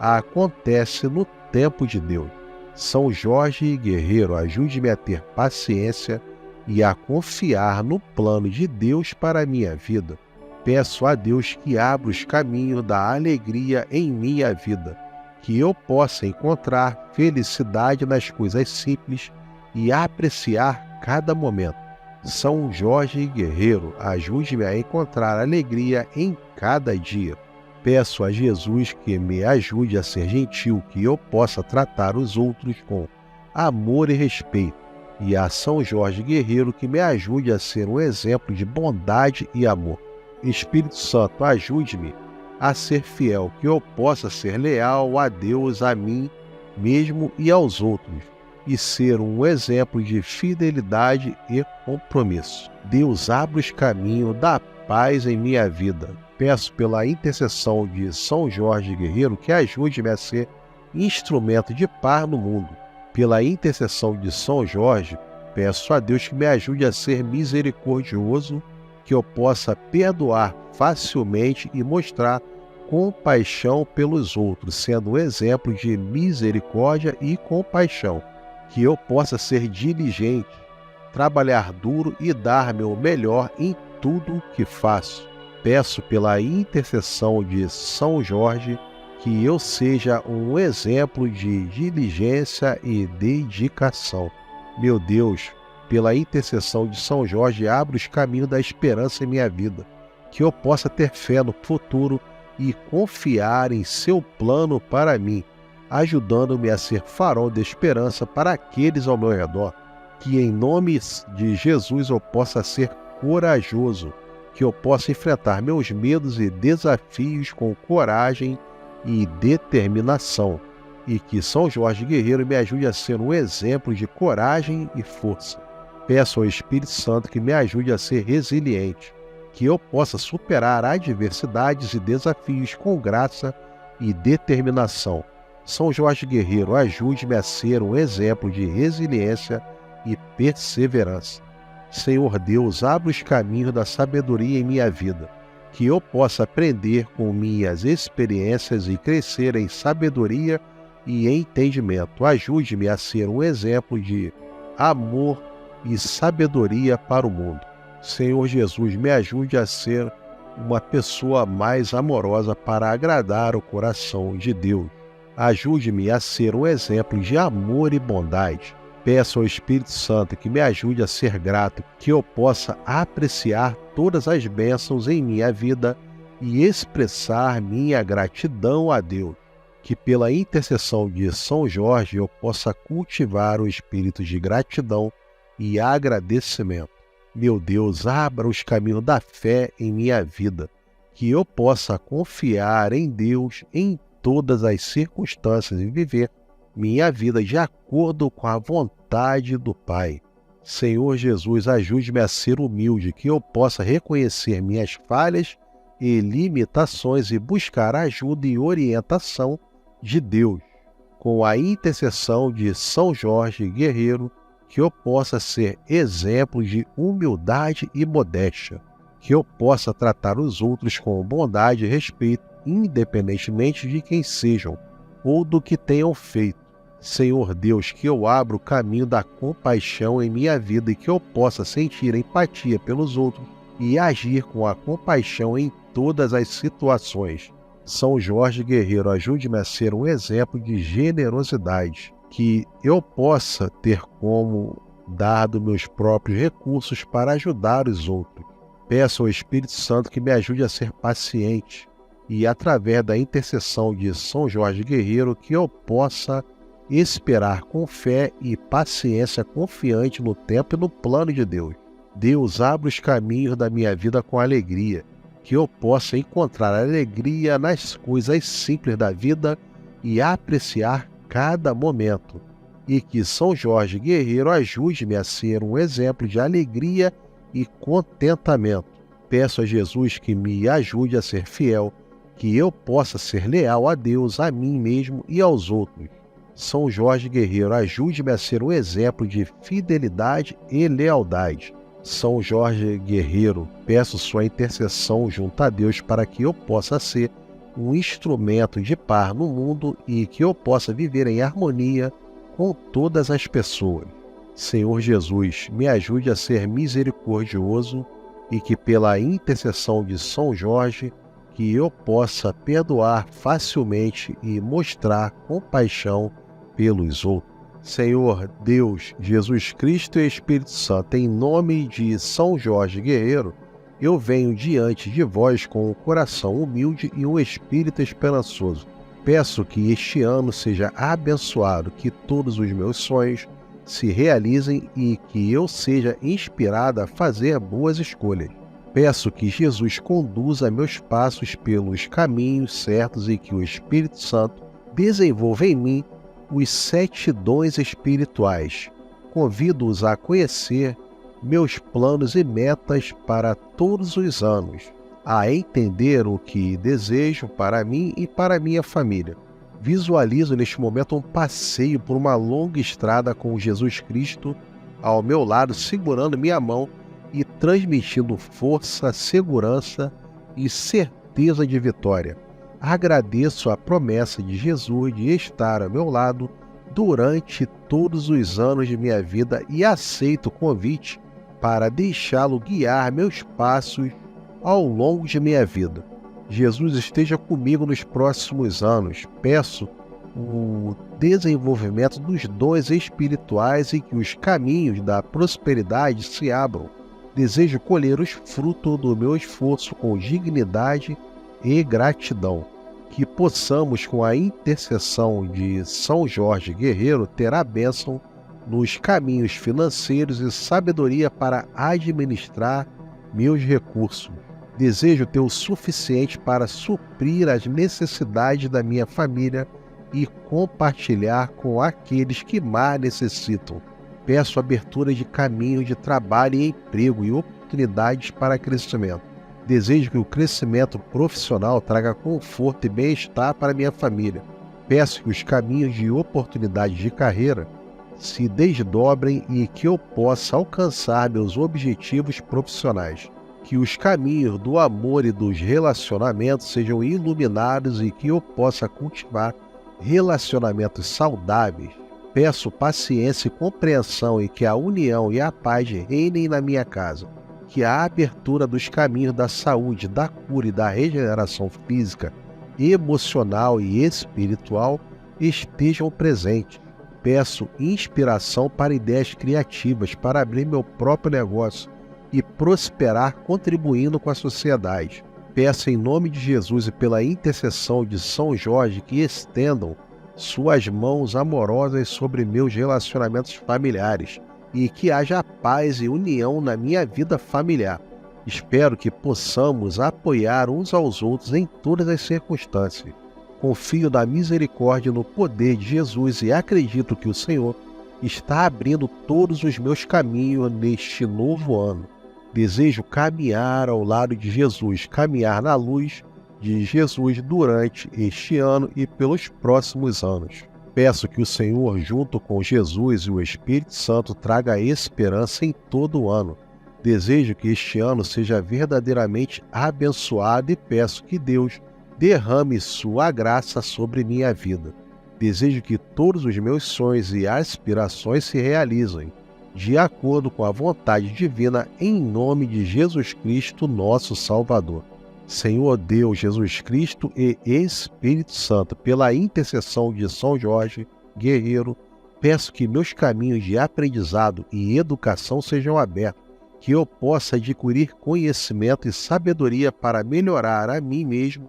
acontece no tempo de Deus. São Jorge Guerreiro, ajude-me a ter paciência e a confiar no plano de Deus para a minha vida. Peço a Deus que abra os caminhos da alegria em minha vida, que eu possa encontrar felicidade nas coisas simples e apreciar cada momento. São Jorge Guerreiro, ajude-me a encontrar alegria em cada dia. Peço a Jesus que me ajude a ser gentil, que eu possa tratar os outros com amor e respeito. E a São Jorge Guerreiro que me ajude a ser um exemplo de bondade e amor. Espírito Santo, ajude-me a ser fiel, que eu possa ser leal a Deus, a mim mesmo e aos outros, e ser um exemplo de fidelidade e compromisso. Deus, abre os caminhos da paz em minha vida. Peço pela intercessão de São Jorge Guerreiro que ajude-me a ser instrumento de paz no mundo. Pela intercessão de São Jorge, peço a Deus que me ajude a ser misericordioso, que eu possa perdoar facilmente e mostrar compaixão pelos outros, sendo um exemplo de misericórdia e compaixão. Que eu possa ser diligente, trabalhar duro e dar meu melhor em tudo que faço. Peço pela intercessão de São Jorge que eu seja um exemplo de diligência e dedicação. Meu Deus, pela intercessão de São Jorge, abra os caminhos da esperança em minha vida, que eu possa ter fé no futuro e confiar em seu plano para mim, ajudando-me a ser farol de esperança para aqueles ao meu redor. Que em nome de Jesus eu possa ser corajoso, que eu possa enfrentar meus medos e desafios com coragem e determinação, e que São Jorge Guerreiro me ajude a ser um exemplo de coragem e força. Peço ao Espírito Santo que me ajude a ser resiliente, que eu possa superar adversidades e desafios com graça e determinação. São Jorge Guerreiro, ajude-me a ser um exemplo de resiliência e perseverança. Senhor Deus, abre os caminhos da sabedoria em minha vida, que eu possa aprender com minhas experiências e crescer em sabedoria e entendimento. Ajude-me a ser um exemplo de amor e sabedoria para o mundo. Senhor Jesus, me ajude a ser uma pessoa mais amorosa para agradar o coração de Deus. Ajude-me a ser um exemplo de amor e bondade. Peço ao Espírito Santo que me ajude a ser grato, que eu possa apreciar todas as bênçãos em minha vida e expressar minha gratidão a Deus. Que pela intercessão de São Jorge eu possa cultivar o espírito de gratidão e agradecimento. Meu Deus, abra os caminhos da fé em minha vida, que eu possa confiar em Deus em todas as circunstâncias e viver minha vida de acordo com a vontade do Pai. Senhor Jesus, ajude-me a ser humilde, que eu possa reconhecer minhas falhas e limitações e buscar ajuda e orientação de Deus. Com a intercessão de São Jorge Guerreiro, que eu possa ser exemplo de humildade e modéstia, que eu possa tratar os outros com bondade e respeito, independentemente de quem sejam ou do que tenham feito. Senhor Deus, que eu abra o caminho da compaixão em minha vida e que eu possa sentir empatia pelos outros e agir com a compaixão em todas as situações. São Jorge Guerreiro, ajude-me a ser um exemplo de generosidade, que eu possa ter como dar dos meus próprios recursos para ajudar os outros. Peço ao Espírito Santo que me ajude a ser paciente e, através da intercessão de São Jorge Guerreiro, que eu possa esperar com fé e paciência confiante no tempo e no plano de Deus. Deus, abre os caminhos da minha vida com alegria, que eu possa encontrar alegria nas coisas simples da vida e apreciar cada momento. E que São Jorge Guerreiro ajude-me a ser um exemplo de alegria e contentamento. Peço a Jesus que me ajude a ser fiel, que eu possa ser leal a Deus, a mim mesmo e aos outros. São Jorge Guerreiro, ajude-me a ser um exemplo de fidelidade e lealdade. São Jorge Guerreiro, peço sua intercessão junto a Deus para que eu possa ser um instrumento de paz no mundo e que eu possa viver em harmonia com todas as pessoas. Senhor Jesus, me ajude a ser misericordioso e que pela intercessão de São Jorge, que eu possa perdoar facilmente e mostrar compaixão pelos outros. Senhor Deus, Jesus Cristo e Espírito Santo, em nome de São Jorge Guerreiro, eu venho diante de vós com um coração humilde e um espírito esperançoso. Peço que este ano seja abençoado, que todos os meus sonhos se realizem e que eu seja inspirado a fazer boas escolhas. Peço que Jesus conduza meus passos pelos caminhos certos e que o Espírito Santo desenvolva em mim os 7 dons espirituais. Convido-os a conhecer meus planos e metas para todos os anos, a entender o que desejo para mim e para minha família. Visualizo neste momento um passeio por uma longa estrada com Jesus Cristo ao meu lado, segurando minha mão e transmitindo força, segurança e certeza de vitória. Agradeço a promessa de Jesus de estar ao meu lado durante todos os anos de minha vida e aceito o convite para deixá-lo guiar meus passos ao longo de minha vida. Jesus esteja comigo nos próximos anos. Peço o desenvolvimento dos dons espirituais e que os caminhos da prosperidade se abram. Desejo colher os frutos do meu esforço com dignidade e gratidão. Que possamos, com a intercessão de São Jorge Guerreiro, ter a bênção nos caminhos financeiros e sabedoria para administrar meus recursos. Desejo ter o suficiente para suprir as necessidades da minha família e compartilhar com aqueles que mais necessitam. Peço abertura de caminhos de trabalho e emprego e oportunidades para crescimento. Desejo que o crescimento profissional traga conforto e bem-estar para minha família. Peço que os caminhos de oportunidades de carreira se desdobrem e que eu possa alcançar meus objetivos profissionais. Que os caminhos do amor e dos relacionamentos sejam iluminados e que eu possa cultivar relacionamentos saudáveis. Peço paciência e compreensão e que a união e a paz reinem na minha casa. Que a abertura dos caminhos da saúde, da cura e da regeneração física, emocional e espiritual estejam presentes. Peço inspiração para ideias criativas para abrir meu próprio negócio e prosperar contribuindo com a sociedade. Peço em nome de Jesus e pela intercessão de São Jorge que estendam suas mãos amorosas sobre meus relacionamentos familiares, e que haja paz e união na minha vida familiar. Espero que possamos apoiar uns aos outros em todas as circunstâncias. Confio na misericórdia e no poder de Jesus e acredito que o Senhor está abrindo todos os meus caminhos neste novo ano. Desejo caminhar ao lado de Jesus, caminhar na luz de Jesus durante este ano e pelos próximos anos. Peço que o Senhor, junto com Jesus e o Espírito Santo, traga esperança em todo o ano. Desejo que este ano seja verdadeiramente abençoado e peço que Deus derrame sua graça sobre minha vida. Desejo que todos os meus sonhos e aspirações se realizem, de acordo com a vontade divina, em nome de Jesus Cristo, nosso Salvador. Senhor Deus, Jesus Cristo e Espírito Santo, pela intercessão de São Jorge Guerreiro, peço que meus caminhos de aprendizado e educação sejam abertos, que eu possa adquirir conhecimento e sabedoria para melhorar a mim mesmo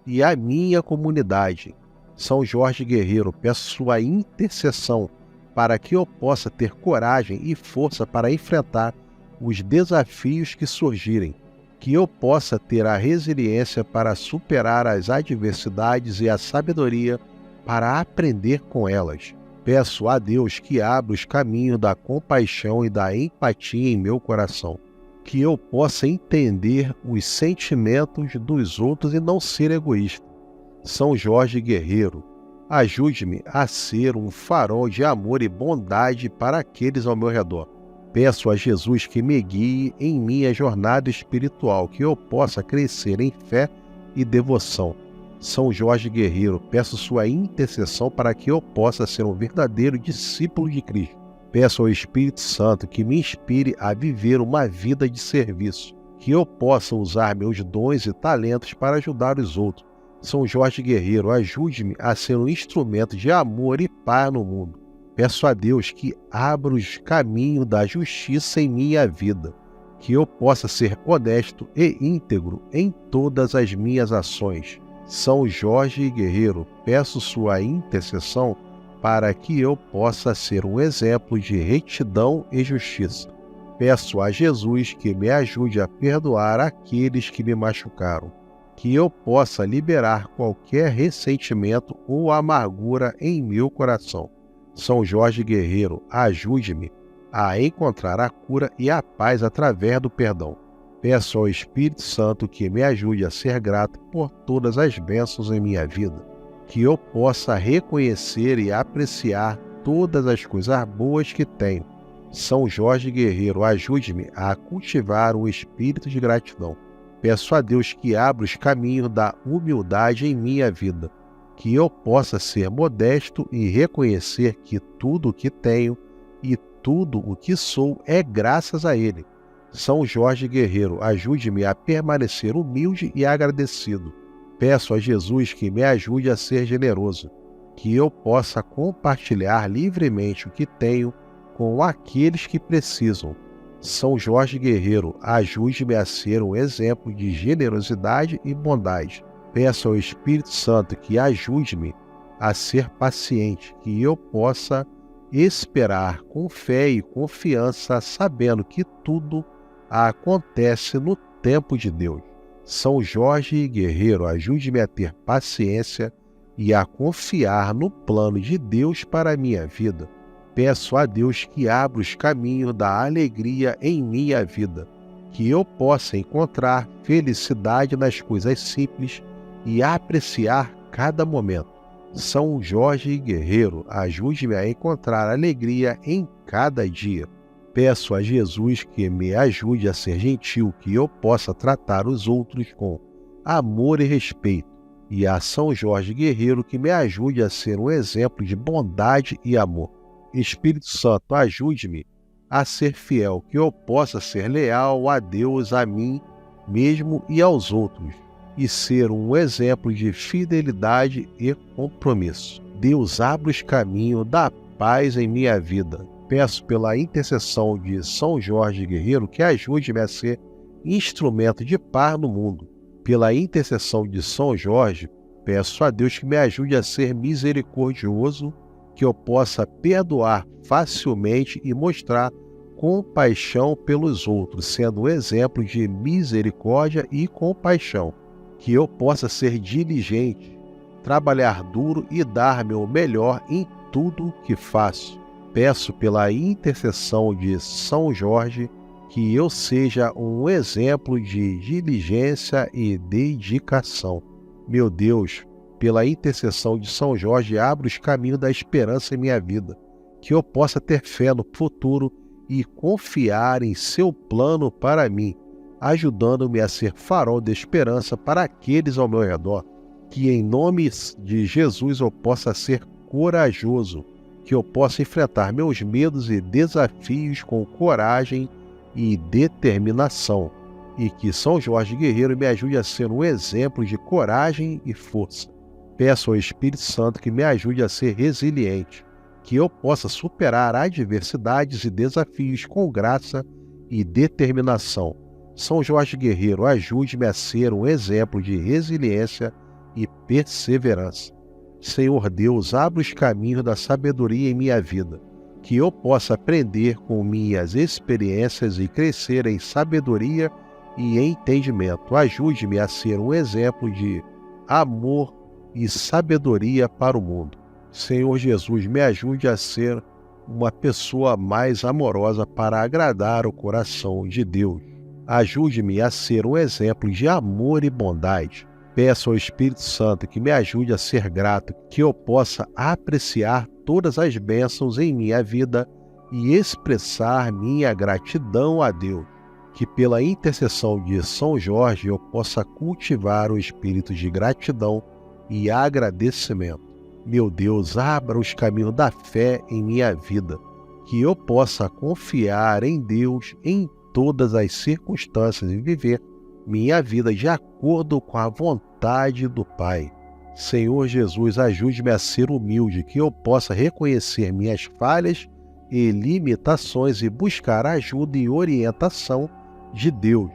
e a minha comunidade. São Jorge Guerreiro, peço sua intercessão para que eu possa ter coragem e força para enfrentar os desafios que surgirem, que eu possa ter a resiliência para superar as adversidades e a sabedoria para aprender com elas. Peço a Deus que abra os caminhos da compaixão e da empatia em meu coração, que eu possa entender os sentimentos dos outros e não ser egoísta. São Jorge Guerreiro, ajude-me a ser um farol de amor e bondade para aqueles ao meu redor. Peço a Jesus que me guie em minha jornada espiritual, que eu possa crescer em fé e devoção. São Jorge Guerreiro, peço sua intercessão para que eu possa ser um verdadeiro discípulo de Cristo. Peço ao Espírito Santo que me inspire a viver uma vida de serviço, que eu possa usar meus dons e talentos para ajudar os outros. São Jorge Guerreiro, ajude-me a ser um instrumento de amor e paz no mundo. Peço a Deus que abra os caminhos da justiça em minha vida, que eu possa ser honesto e íntegro em todas as minhas ações. São Jorge Guerreiro, peço sua intercessão para que eu possa ser um exemplo de retidão e justiça. Peço a Jesus que me ajude a perdoar aqueles que me machucaram, que eu possa liberar qualquer ressentimento ou amargura em meu coração. São Jorge Guerreiro, ajude-me a encontrar a cura e a paz através do perdão. Peço ao Espírito Santo que me ajude a ser grato por todas as bênçãos em minha vida, que eu possa reconhecer e apreciar todas as coisas boas que tenho. São Jorge Guerreiro, ajude-me a cultivar um espírito de gratidão. Peço a Deus que abra os caminhos da humildade em minha vida, que eu possa ser modesto e reconhecer que tudo o que tenho e tudo o que sou é graças a Ele. São Jorge Guerreiro, ajude-me a permanecer humilde e agradecido. Peço a Jesus que me ajude a ser generoso, que eu possa compartilhar livremente o que tenho com aqueles que precisam. São Jorge Guerreiro, ajude-me a ser um exemplo de generosidade e bondade. Peço ao Espírito Santo que ajude-me a ser paciente, que eu possa esperar com fé e confiança, sabendo que tudo acontece no tempo de Deus. São Jorge Guerreiro, ajude-me a ter paciência e a confiar no plano de Deus para a minha vida. Peço a Deus que abra os caminhos da alegria em minha vida, que eu possa encontrar felicidade nas coisas simples e apreciar cada momento. São Jorge Guerreiro, ajude-me a encontrar alegria em cada dia. Peço a Jesus que me ajude a ser gentil, que eu possa tratar os outros com amor e respeito. E a São Jorge Guerreiro que me ajude a ser um exemplo de bondade e amor. Espírito Santo, ajude-me a ser fiel, que eu possa ser leal a Deus, a mim mesmo e aos outros, e ser um exemplo de fidelidade e compromisso. Deus, abre os caminhos da paz em minha vida. Peço pela intercessão de São Jorge Guerreiro que ajude-me a ser instrumento de paz no mundo. Pela intercessão de São Jorge, peço a Deus que me ajude a ser misericordioso, que eu possa perdoar facilmente e mostrar compaixão pelos outros, sendo um exemplo de misericórdia e compaixão. Que eu possa ser diligente, trabalhar duro e dar meu melhor em tudo que faço. Peço pela intercessão de São Jorge que eu seja um exemplo de diligência e dedicação. Meu Deus, pela intercessão de São Jorge, abra os caminhos da esperança em minha vida, que eu possa ter fé no futuro e confiar em seu plano para mim, ajudando-me a ser farol de esperança para aqueles ao meu redor. Que em nome de Jesus eu possa ser corajoso, que eu possa enfrentar meus medos e desafios com coragem e determinação, e que São Jorge Guerreiro me ajude a ser um exemplo de coragem e força. Peço ao Espírito Santo que me ajude a ser resiliente, que eu possa superar adversidades e desafios com graça e determinação. São Jorge Guerreiro, ajude-me a ser um exemplo de resiliência e perseverança. Senhor Deus, abra os caminhos da sabedoria em minha vida, que eu possa aprender com minhas experiências e crescer em sabedoria e entendimento. Ajude-me a ser um exemplo de amor e sabedoria para o mundo. Senhor Jesus, me ajude a ser uma pessoa mais amorosa para agradar o coração de Deus. Ajude-me a ser um exemplo de amor e bondade. Peço ao Espírito Santo que me ajude a ser grato, que eu possa apreciar todas as bênçãos em minha vida e expressar minha gratidão a Deus. Que pela intercessão de São Jorge eu possa cultivar o espírito de gratidão e agradecimento. Meu Deus, abra os caminhos da fé em minha vida, que eu possa confiar em Deus em todas as circunstâncias e viver minha vida de acordo com a vontade do Pai. Senhor Jesus, ajude-me a ser humilde, que eu possa reconhecer minhas falhas e limitações e buscar ajuda e orientação de Deus.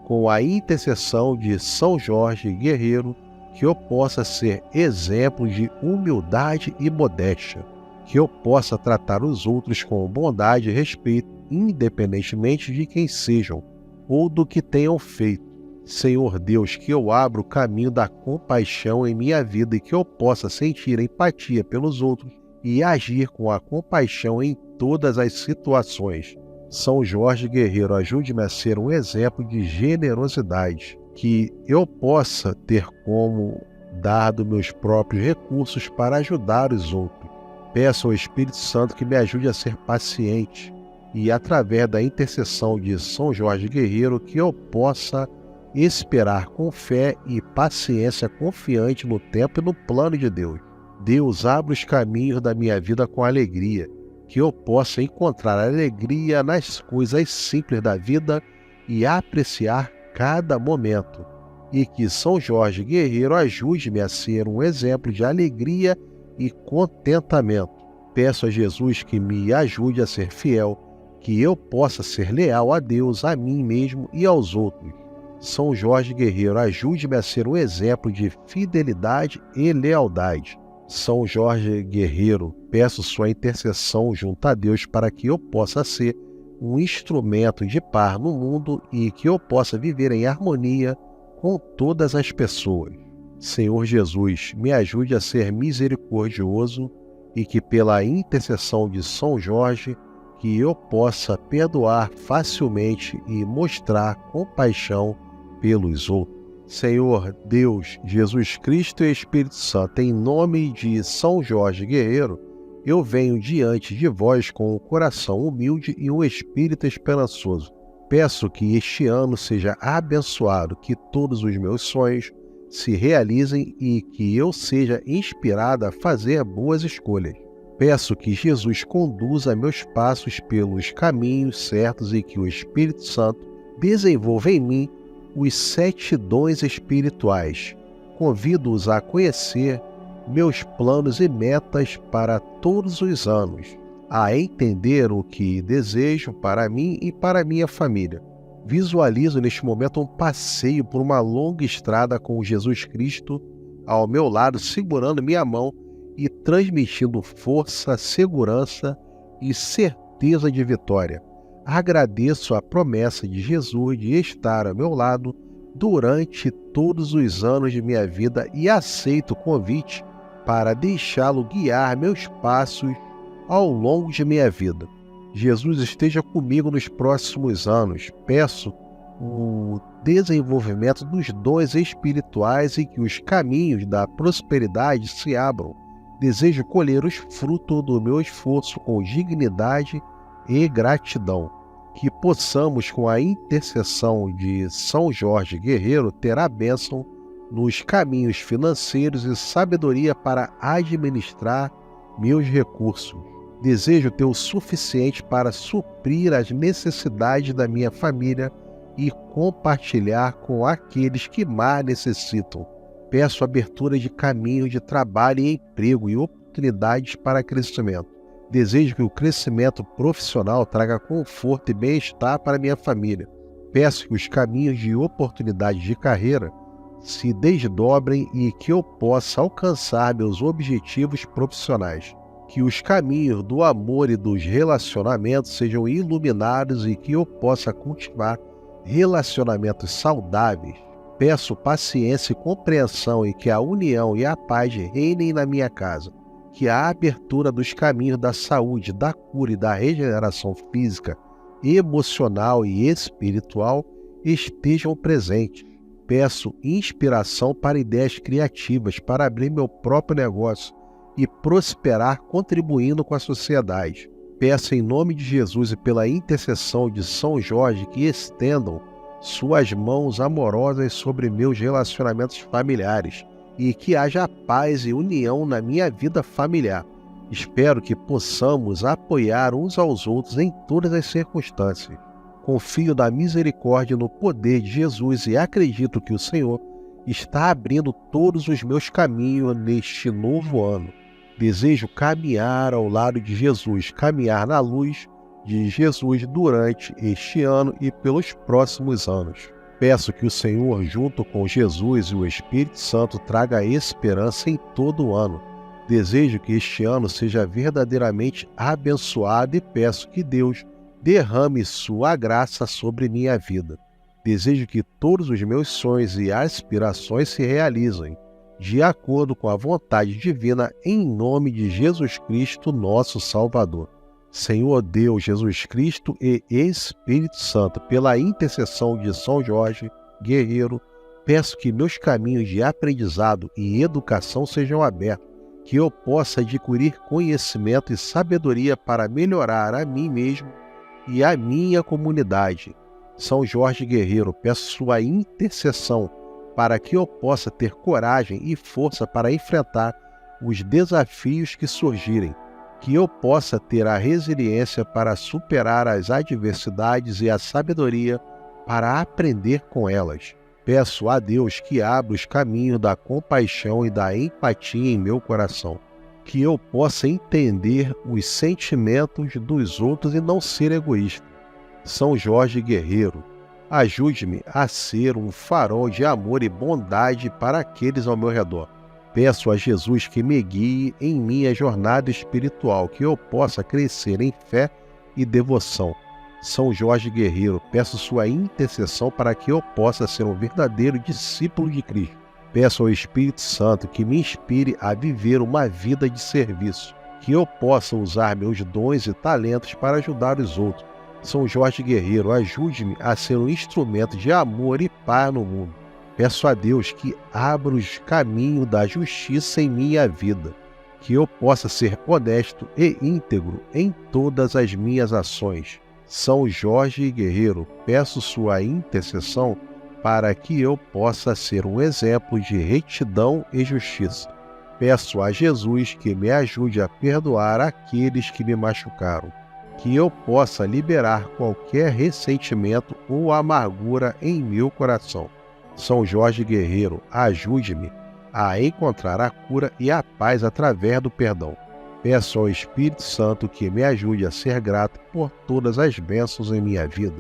Com a intercessão de São Jorge Guerreiro, que eu possa ser exemplo de humildade e modéstia, que eu possa tratar os outros com bondade e respeito, independentemente de quem sejam ou do que tenham feito. Senhor Deus, que eu abra o caminho da compaixão em minha vida e que eu possa sentir empatia pelos outros e agir com a compaixão em todas as situações. São Jorge Guerreiro, ajude-me a ser um exemplo de generosidade, que eu possa ter como dar dos meus próprios recursos para ajudar os outros. Peço ao Espírito Santo que me ajude a ser paciente e, através da intercessão de São Jorge Guerreiro, que eu possa esperar com fé e paciência confiante no tempo e no plano de Deus. Deus, abre os caminhos da minha vida com alegria, que eu possa encontrar alegria nas coisas simples da vida e apreciar cada momento. E que São Jorge Guerreiro ajude-me a ser um exemplo de alegria e contentamento. Peço a Jesus que me ajude a ser fiel, que eu possa ser leal a Deus, a mim mesmo e aos outros. São Jorge Guerreiro, ajude-me a ser um exemplo de fidelidade e lealdade. São Jorge Guerreiro, peço sua intercessão junto a Deus para que eu possa ser um instrumento de paz no mundo e que eu possa viver em harmonia com todas as pessoas. Senhor Jesus, me ajude a ser misericordioso e que pela intercessão de São Jorge, que eu possa perdoar facilmente e mostrar compaixão pelos outros. Senhor Deus, Jesus Cristo e Espírito Santo, em nome de São Jorge Guerreiro, eu venho diante de vós com um coração humilde e um espírito esperançoso. Peço que este ano seja abençoado, que todos os meus sonhos se realizem e que eu seja inspirado a fazer boas escolhas. Peço que Jesus conduza meus passos pelos caminhos certos e que o Espírito Santo desenvolva em mim os 7 dons espirituais. Convido-os a conhecer meus planos e metas para todos os anos, a entender o que desejo para mim e para minha família. Visualizo neste momento um passeio por uma longa estrada com Jesus Cristo ao meu lado, segurando minha mão e transmitindo força, segurança e certeza de vitória. agradeço a promessa de Jesus de estar ao meu lado durante todos os anos de minha vida e aceito o convite para deixá-lo guiar meus passos ao longo de minha vida. Jesus esteja comigo nos próximos anos. Peço o desenvolvimento dos dons espirituais e que os caminhos da prosperidade se abram. Desejo colher os frutos do meu esforço com dignidade e gratidão. Que possamos, com a intercessão de São Jorge Guerreiro, ter a bênção nos caminhos financeiros e sabedoria para administrar meus recursos. Desejo ter o suficiente para suprir as necessidades da minha família e compartilhar com aqueles que mais necessitam. Peço abertura de caminho de trabalho e emprego e oportunidades para crescimento. Desejo que o crescimento profissional traga conforto e bem-estar para minha família. Peço que os caminhos de oportunidade de carreira se desdobrem e que eu possa alcançar meus objetivos profissionais. Que os caminhos do amor e dos relacionamentos sejam iluminados e que eu possa cultivar relacionamentos saudáveis. Peço paciência e compreensão e que a união e a paz reinem na minha casa. Que a abertura dos caminhos da saúde, da cura e da regeneração física, emocional e espiritual estejam presentes. Peço inspiração para ideias criativas para abrir meu próprio negócio e prosperar contribuindo com a sociedade. Peço em nome de Jesus e pela intercessão de São Jorge que estendam suas mãos amorosas sobre meus relacionamentos familiares e que haja paz e união na minha vida familiar. Espero que possamos apoiar uns aos outros em todas as circunstâncias. Confio na misericórdia e no poder de Jesus e acredito que o Senhor está abrindo todos os meus caminhos neste novo ano. Desejo caminhar ao lado de Jesus, caminhar na luz de Jesus durante este ano e pelos próximos anos. Peço que o Senhor, junto com Jesus e o Espírito Santo, traga esperança em todo o ano. Desejo que este ano seja verdadeiramente abençoado e peço que Deus derrame sua graça sobre minha vida. Desejo que todos os meus sonhos e aspirações se realizem, de acordo com a vontade divina, em nome de Jesus Cristo, nosso Salvador. Senhor Deus, Jesus Cristo e Espírito Santo, pela intercessão de São Jorge Guerreiro, peço que meus caminhos de aprendizado e educação sejam abertos, que eu possa adquirir conhecimento e sabedoria para melhorar a mim mesmo e a minha comunidade. São Jorge Guerreiro, peço sua intercessão para que eu possa ter coragem e força para enfrentar os desafios que surgirem, que eu possa ter a resiliência para superar as adversidades e a sabedoria para aprender com elas. Peço a Deus que abra os caminhos da compaixão e da empatia em meu coração, que eu possa entender os sentimentos dos outros e não ser egoísta. São Jorge Guerreiro, ajude-me a ser um farol de amor e bondade para aqueles ao meu redor. Peço a Jesus que me guie em minha jornada espiritual, que eu possa crescer em fé e devoção. São Jorge Guerreiro, peço sua intercessão para que eu possa ser um verdadeiro discípulo de Cristo. Peço ao Espírito Santo que me inspire a viver uma vida de serviço, que eu possa usar meus dons e talentos para ajudar os outros. São Jorge Guerreiro, ajude-me a ser um instrumento de amor e paz no mundo. Peço a Deus que abra os caminhos da justiça em minha vida, que eu possa ser honesto e íntegro em todas as minhas ações. São Jorge Guerreiro, peço sua intercessão para que eu possa ser um exemplo de retidão e justiça. Peço a Jesus que me ajude a perdoar aqueles que me machucaram, que eu possa liberar qualquer ressentimento ou amargura em meu coração. São Jorge Guerreiro, ajude-me a encontrar a cura e a paz através do perdão. Peço ao Espírito Santo que me ajude a ser grato por todas as bênçãos em minha vida,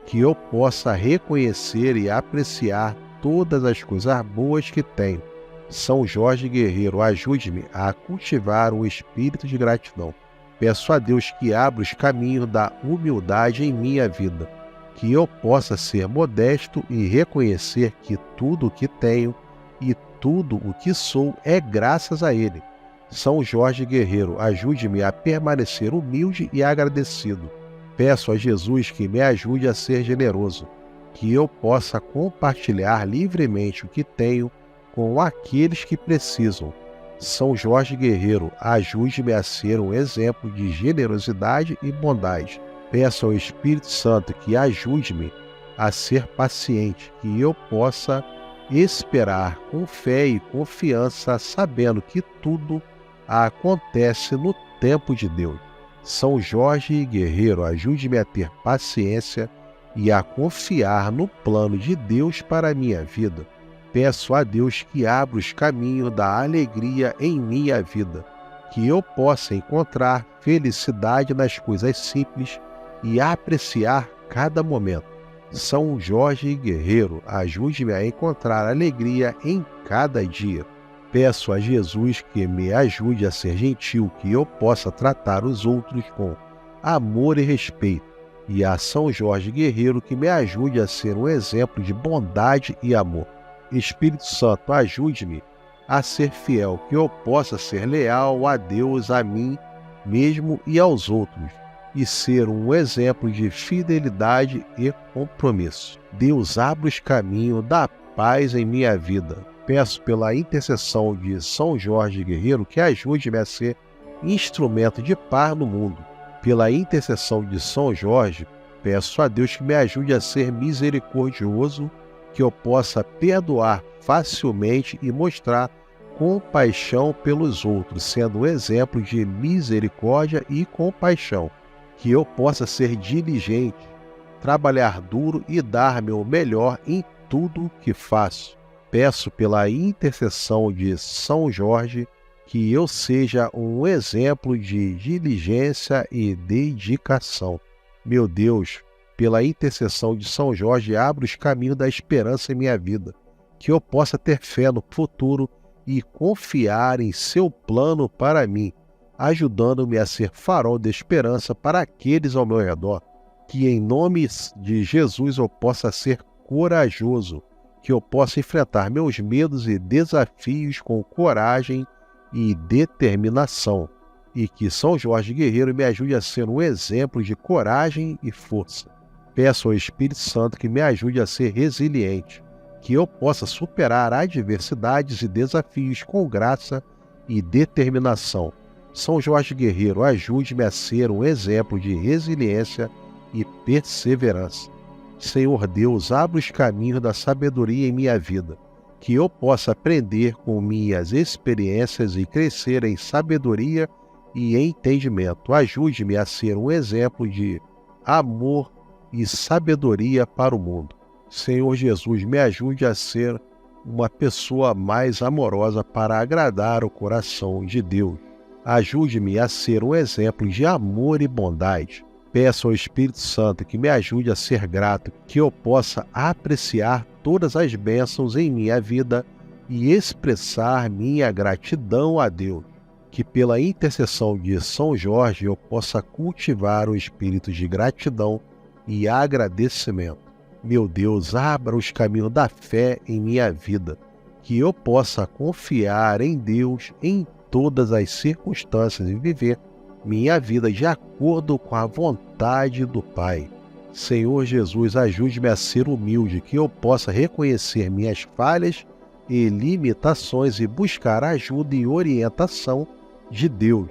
que eu possa reconhecer e apreciar todas as coisas boas que tenho. São Jorge Guerreiro, ajude-me a cultivar um espírito de gratidão. Peço a Deus que abra os caminhos da humildade em minha vida, que eu possa ser modesto e reconhecer que tudo o que tenho e tudo o que sou é graças a Ele. São Jorge Guerreiro, ajude-me a permanecer humilde e agradecido. Peço a Jesus que me ajude a ser generoso, que eu possa compartilhar livremente o que tenho com aqueles que precisam. São Jorge Guerreiro, ajude-me a ser um exemplo de generosidade e bondade. Peço ao Espírito Santo que ajude-me a ser paciente, que eu possa esperar com fé e confiança, sabendo que tudo acontece no tempo de Deus. São Jorge Guerreiro, ajude-me a ter paciência e a confiar no plano de Deus para a minha vida. Peço a Deus que abra os caminhos da alegria em minha vida, que eu possa encontrar felicidade nas coisas simples e apreciar cada momento. São Jorge Guerreiro, ajude-me a encontrar alegria em cada dia. Peço a Jesus que me ajude a ser gentil, que eu possa tratar os outros com amor e respeito. E a São Jorge Guerreiro que me ajude a ser um exemplo de bondade e amor. Espírito Santo, ajude-me a ser fiel, que eu possa ser leal a Deus, a mim mesmo e aos outros, e ser um exemplo de fidelidade e compromisso. Deus, abra os caminhos da paz em minha vida. Peço pela intercessão de São Jorge Guerreiro que ajude-me a ser instrumento de paz no mundo. Pela intercessão de São Jorge, peço a Deus que me ajude a ser misericordioso, que eu possa perdoar facilmente e mostrar compaixão pelos outros, sendo um exemplo de misericórdia e compaixão. Que eu possa ser diligente, trabalhar duro e dar meu melhor em tudo que faço. Peço pela intercessão de São Jorge que eu seja um exemplo de diligência e dedicação. Meu Deus, pela intercessão de São Jorge, abra os caminhos da esperança em minha vida, que eu possa ter fé no futuro e confiar em seu plano para mim, ajudando-me a ser farol de esperança para aqueles ao meu redor. Que em nome de Jesus eu possa ser corajoso, que eu possa enfrentar meus medos e desafios com coragem e determinação, e que São Jorge Guerreiro me ajude a ser um exemplo de coragem e força. Peço ao Espírito Santo que me ajude a ser resiliente, que eu possa superar adversidades e desafios com graça e determinação. São Jorge Guerreiro, ajude-me a ser um exemplo de resiliência e perseverança. Senhor Deus, abra os caminhos da sabedoria em minha vida, que eu possa aprender com minhas experiências e crescer em sabedoria e entendimento. Ajude-me a ser um exemplo de amor e sabedoria para o mundo. Senhor Jesus, me ajude a ser uma pessoa mais amorosa para agradar o coração de Deus. Ajude-me a ser um exemplo de amor e bondade. Peço ao Espírito Santo que me ajude a ser grato, que eu possa apreciar todas as bênçãos em minha vida e expressar minha gratidão a Deus. Que pela intercessão de São Jorge eu possa cultivar o espírito de gratidão e agradecimento. Meu Deus, abra os caminhos da fé em minha vida, que eu possa confiar em Deus em todas as circunstâncias e viver minha vida de acordo com a vontade do Pai. Senhor Jesus, ajude-me a ser humilde, que eu possa reconhecer minhas falhas e limitações e buscar ajuda e orientação de Deus.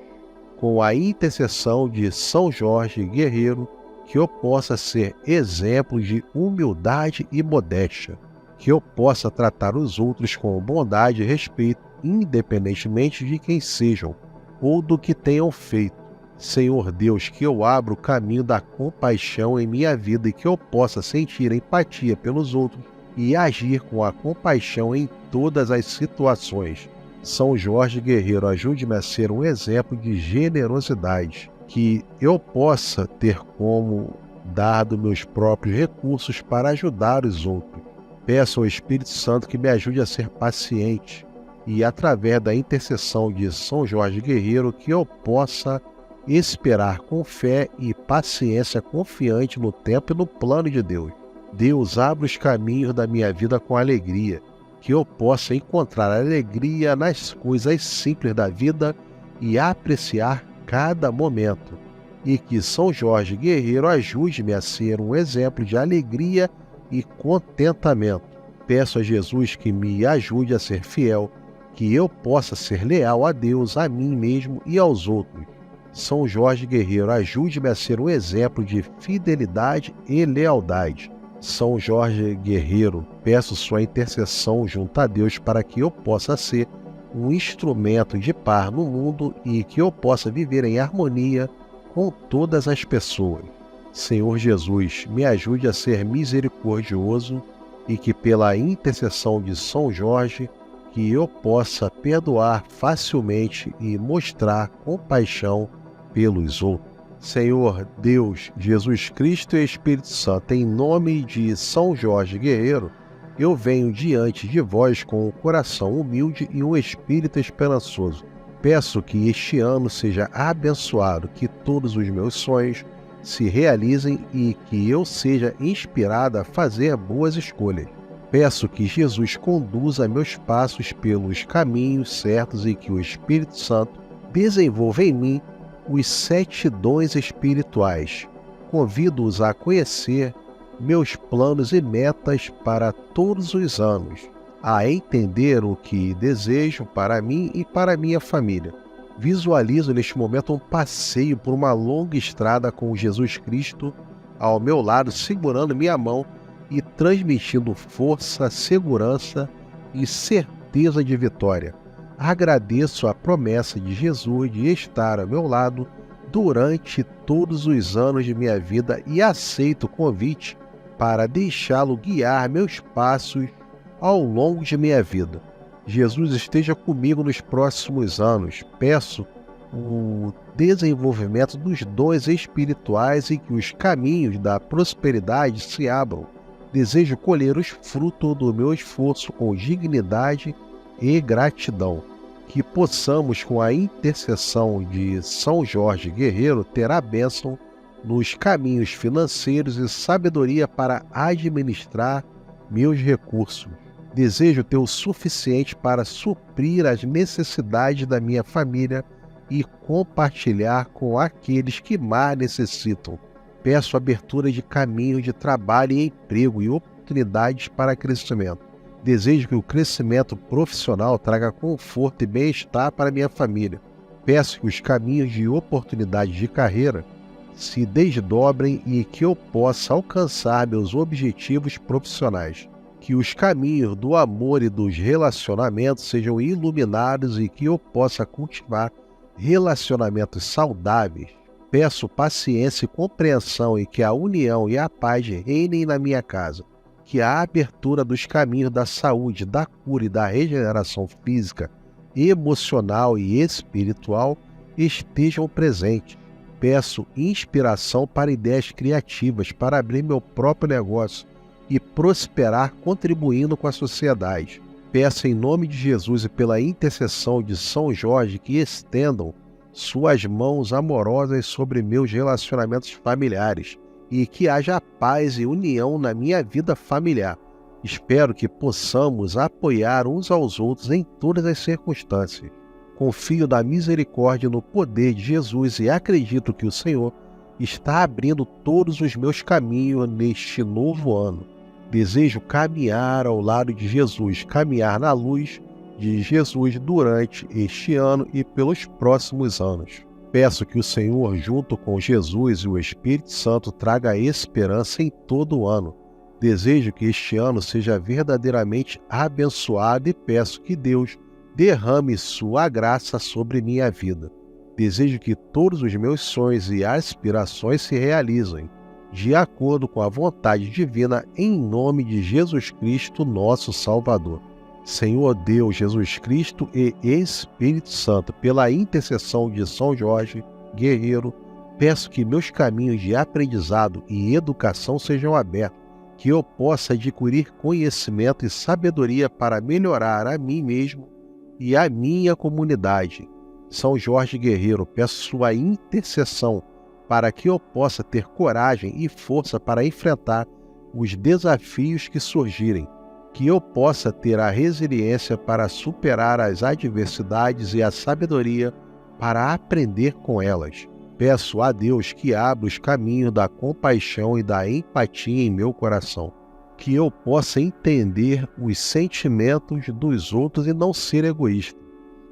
Com a intercessão de São Jorge Guerreiro, que eu possa ser exemplo de humildade e modéstia, que eu possa tratar os outros com bondade e respeito, independentemente de quem sejam ou do que tenham feito. Senhor Deus, que eu abra o caminho da compaixão em minha vida e que eu possa sentir empatia pelos outros e agir com a compaixão em todas as situações. São Jorge Guerreiro, ajude-me a ser um exemplo de generosidade, que eu possa ter como dado meus próprios recursos para ajudar os outros. Peço ao Espírito Santo que me ajude a ser paciente e, através da intercessão de São Jorge Guerreiro, que eu possa esperar com fé e paciência confiante no tempo e no plano de Deus. Deus, abre os caminhos da minha vida com alegria, que eu possa encontrar alegria nas coisas simples da vida e apreciar cada momento. E que São Jorge Guerreiro ajude-me a ser um exemplo de alegria e contentamento. Peço a Jesus que me ajude a ser fiel, que eu possa ser leal a Deus, a mim mesmo e aos outros. São Jorge Guerreiro, ajude-me a ser um exemplo de fidelidade e lealdade. São Jorge Guerreiro, peço sua intercessão junto a Deus para que eu possa ser um instrumento de paz no mundo e que eu possa viver em harmonia com todas as pessoas. Senhor Jesus, me ajude a ser misericordioso e que pela intercessão de São Jorge, que eu possa perdoar facilmente e mostrar compaixão pelos outros. Senhor Deus, Jesus Cristo e Espírito Santo, em nome de São Jorge Guerreiro, eu venho diante de vós com um coração humilde e um espírito esperançoso. Peço que este ano seja abençoado, que todos os meus sonhos se realizem e que eu seja inspirado a fazer boas escolhas. Peço que Jesus conduza meus passos pelos caminhos certos e que o Espírito Santo desenvolva em mim os 7 dons espirituais. Convido-os a conhecer meus planos e metas para todos os anos, a entender o que desejo para mim e para minha família. Visualizo neste momento um passeio por uma longa estrada com Jesus Cristo ao meu lado, segurando minha mão e transmitindo força, segurança e certeza de vitória. Agradeço a promessa de Jesus de estar ao meu lado durante todos os anos de minha vida e aceito o convite para deixá-lo guiar meus passos ao longo de minha vida. Jesus esteja comigo nos próximos anos. Peço o desenvolvimento dos dons espirituais e que os caminhos da prosperidade se abram. Desejo colher os frutos do meu esforço com dignidade e gratidão. Que possamos, com a intercessão de São Jorge Guerreiro, ter a bênção nos caminhos financeiros e sabedoria para administrar meus recursos. Desejo ter o suficiente para suprir as necessidades da minha família e compartilhar com aqueles que mais necessitam. Peço abertura de caminhos de trabalho e emprego e oportunidades para crescimento. Desejo que o crescimento profissional traga conforto e bem-estar para minha família. Peço que os caminhos de oportunidades de carreira se desdobrem e que eu possa alcançar meus objetivos profissionais. Que os caminhos do amor e dos relacionamentos sejam iluminados e que eu possa cultivar relacionamentos saudáveis. Peço paciência e compreensão e que a união e a paz reinem na minha casa. Que a abertura dos caminhos da saúde, da cura e da regeneração física, emocional e espiritual estejam presentes. Peço inspiração para ideias criativas, para abrir meu próprio negócio e prosperar contribuindo com a sociedade. Peço em nome de Jesus e pela intercessão de São Jorge que estendam suas mãos amorosas sobre meus relacionamentos familiares e que haja paz e união na minha vida familiar. Espero que possamos apoiar uns aos outros em todas as circunstâncias. Confio na misericórdia e no poder de Jesus e acredito que o Senhor está abrindo todos os meus caminhos neste novo ano. Desejo caminhar ao lado de Jesus, caminhar na luz de Jesus durante este ano e pelos próximos anos. Peço que o Senhor, junto com Jesus e o Espírito Santo, traga esperança em todo o ano. Desejo que este ano seja verdadeiramente abençoado e peço que Deus derrame sua graça sobre minha vida. Desejo que todos os meus sonhos e aspirações se realizem, de acordo com a vontade divina, em nome de Jesus Cristo, nosso Salvador. Senhor Deus, Jesus Cristo e Espírito Santo, pela intercessão de São Jorge Guerreiro, peço que meus caminhos de aprendizado e educação sejam abertos, que eu possa adquirir conhecimento e sabedoria para melhorar a mim mesmo e a minha comunidade. São Jorge Guerreiro, peço sua intercessão para que eu possa ter coragem e força para enfrentar os desafios que surgirem, que eu possa ter a resiliência para superar as adversidades e a sabedoria para aprender com elas. Peço a Deus que abra os caminhos da compaixão e da empatia em meu coração, que eu possa entender os sentimentos dos outros e não ser egoísta.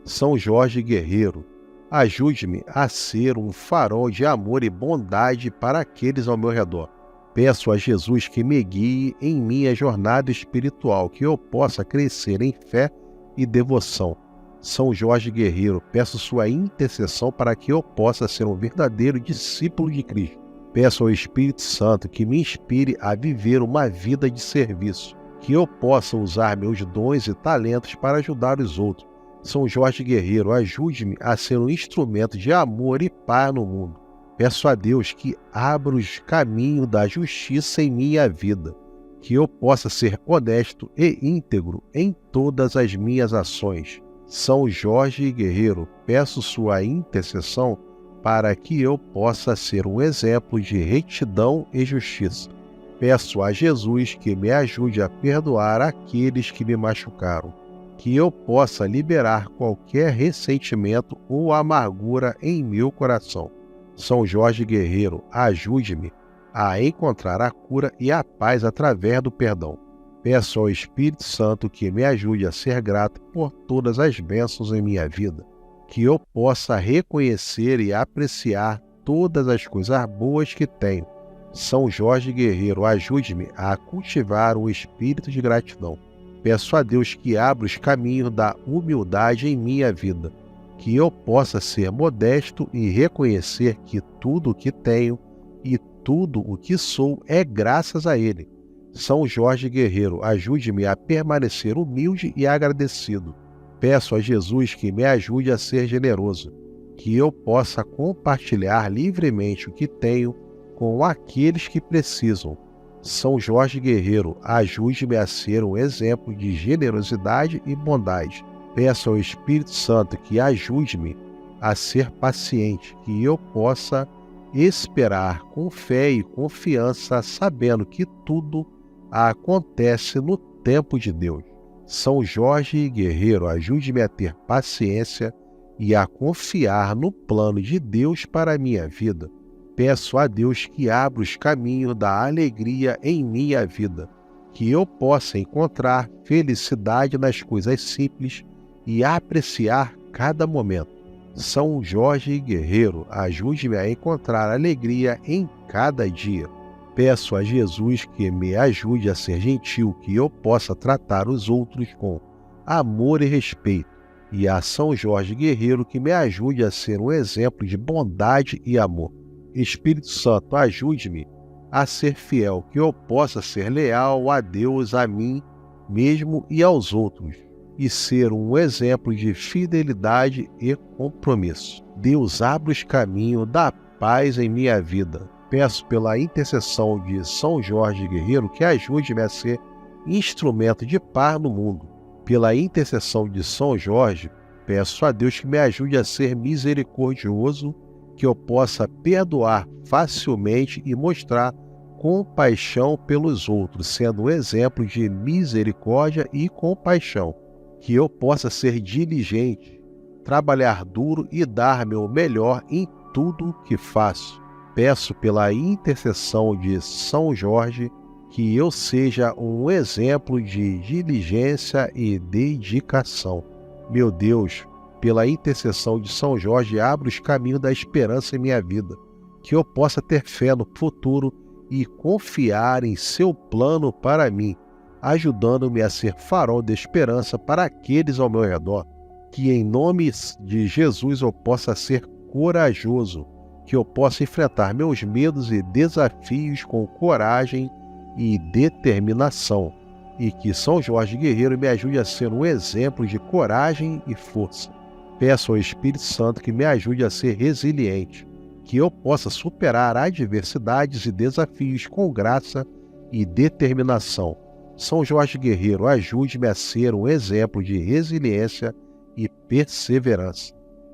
São Jorge Guerreiro, ajude-me a ser um farol de amor e bondade para aqueles ao meu redor. Peço a Jesus que me guie em minha jornada espiritual, que eu possa crescer em fé e devoção. São Jorge Guerreiro, peço sua intercessão para que eu possa ser um verdadeiro discípulo de Cristo. Peço ao Espírito Santo que me inspire a viver uma vida de serviço, que eu possa usar meus dons e talentos para ajudar os outros. São Jorge Guerreiro, ajude-me a ser um instrumento de amor e paz no mundo. Peço a Deus que abra os caminhos da justiça em minha vida, que eu possa ser honesto e íntegro em todas as minhas ações. São Jorge Guerreiro, peço sua intercessão para que eu possa ser um exemplo de retidão e justiça. Peço a Jesus que me ajude a perdoar aqueles que me machucaram, que eu possa liberar qualquer ressentimento ou amargura em meu coração. São Jorge Guerreiro, ajude-me a encontrar a cura e a paz através do perdão. Peço ao Espírito Santo que me ajude a ser grato por todas as bênçãos em minha vida, que eu possa reconhecer e apreciar todas as coisas boas que tenho. São Jorge Guerreiro, ajude-me a cultivar o espírito de gratidão. Peço a Deus que abra os caminhos da humildade em minha vida, que eu possa ser modesto e reconhecer que tudo o que tenho e tudo o que sou é graças a Ele. São Jorge Guerreiro, ajude-me a permanecer humilde e agradecido. Peço a Jesus que me ajude a ser generoso, que eu possa compartilhar livremente o que tenho com aqueles que precisam. São Jorge Guerreiro, ajude-me a ser um exemplo de generosidade e bondade. Peço ao Espírito Santo que ajude-me a ser paciente, que eu possa esperar com fé e confiança, sabendo que tudo acontece no tempo de Deus. São Jorge Guerreiro, ajude-me a ter paciência e a confiar no plano de Deus para a minha vida. Peço a Deus que abra os caminhos da alegria em minha vida, que eu possa encontrar felicidade nas coisas simples e apreciar cada momento. São Jorge Guerreiro, ajude-me a encontrar alegria em cada dia. Peço a Jesus que me ajude a ser gentil, que eu possa tratar os outros com amor e respeito. E a São Jorge Guerreiro que me ajude a ser um exemplo de bondade e amor. Espírito Santo, ajude-me a ser fiel, que eu possa ser leal a Deus, a mim mesmo e aos outros, e ser um exemplo de fidelidade e compromisso. Deus, abre os caminhos da paz em minha vida. Peço pela intercessão de São Jorge Guerreiro que ajude-me a ser instrumento de paz no mundo. Pela intercessão de São Jorge, peço a Deus que me ajude a ser misericordioso, que eu possa perdoar facilmente e mostrar compaixão pelos outros, sendo um exemplo de misericórdia e compaixão. Que eu possa ser diligente, trabalhar duro e dar meu melhor em tudo que faço. Peço pela intercessão de São Jorge que eu seja um exemplo de diligência e dedicação. Meu Deus, pela intercessão de São Jorge, abra os caminhos da esperança em minha vida, que eu possa ter fé no futuro e confiar em seu plano para mim, ajudando-me a ser farol de esperança para aqueles ao meu redor. Que em nome de Jesus eu possa ser corajoso, que eu possa enfrentar meus medos e desafios com coragem e determinação, e que São Jorge Guerreiro me ajude a ser um exemplo de coragem e força. Peço ao Espírito Santo que me ajude a ser resiliente, que eu possa superar adversidades e desafios com graça e determinação. São Jorge Guerreiro, ajude-me a ser um exemplo de resiliência e perseverança.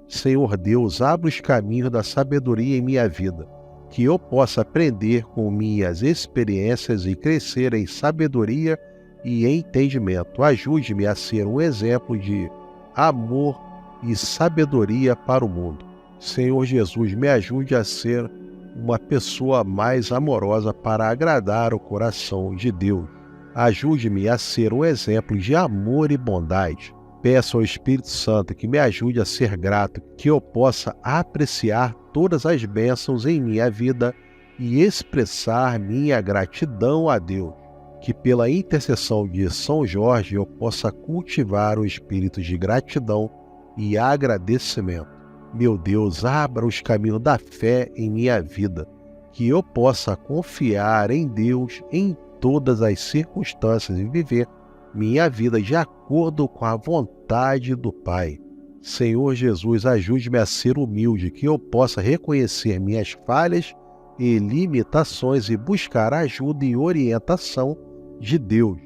Senhor Deus, abra os caminhos da sabedoria em minha vida, que eu possa aprender com minhas experiências e crescer em sabedoria e entendimento. Ajude-me a ser um exemplo de amor e sabedoria para o mundo. Senhor Jesus, me ajude a ser uma pessoa mais amorosa para agradar o coração de Deus. Ajude-me a ser um exemplo de amor e bondade. Peço ao Espírito Santo que me ajude a ser grato, que eu possa apreciar todas as bênçãos em minha vida e expressar minha gratidão a Deus. Que pela intercessão de São Jorge eu possa cultivar o espírito de gratidão e agradecimento. Meu Deus, abra os caminhos da fé em minha vida, que eu possa confiar em Deus em todas as circunstâncias e viver minha vida de acordo com a vontade do Pai. Senhor Jesus, ajude-me a ser humilde, que eu possa reconhecer minhas falhas e limitações e buscar ajuda e orientação de Deus.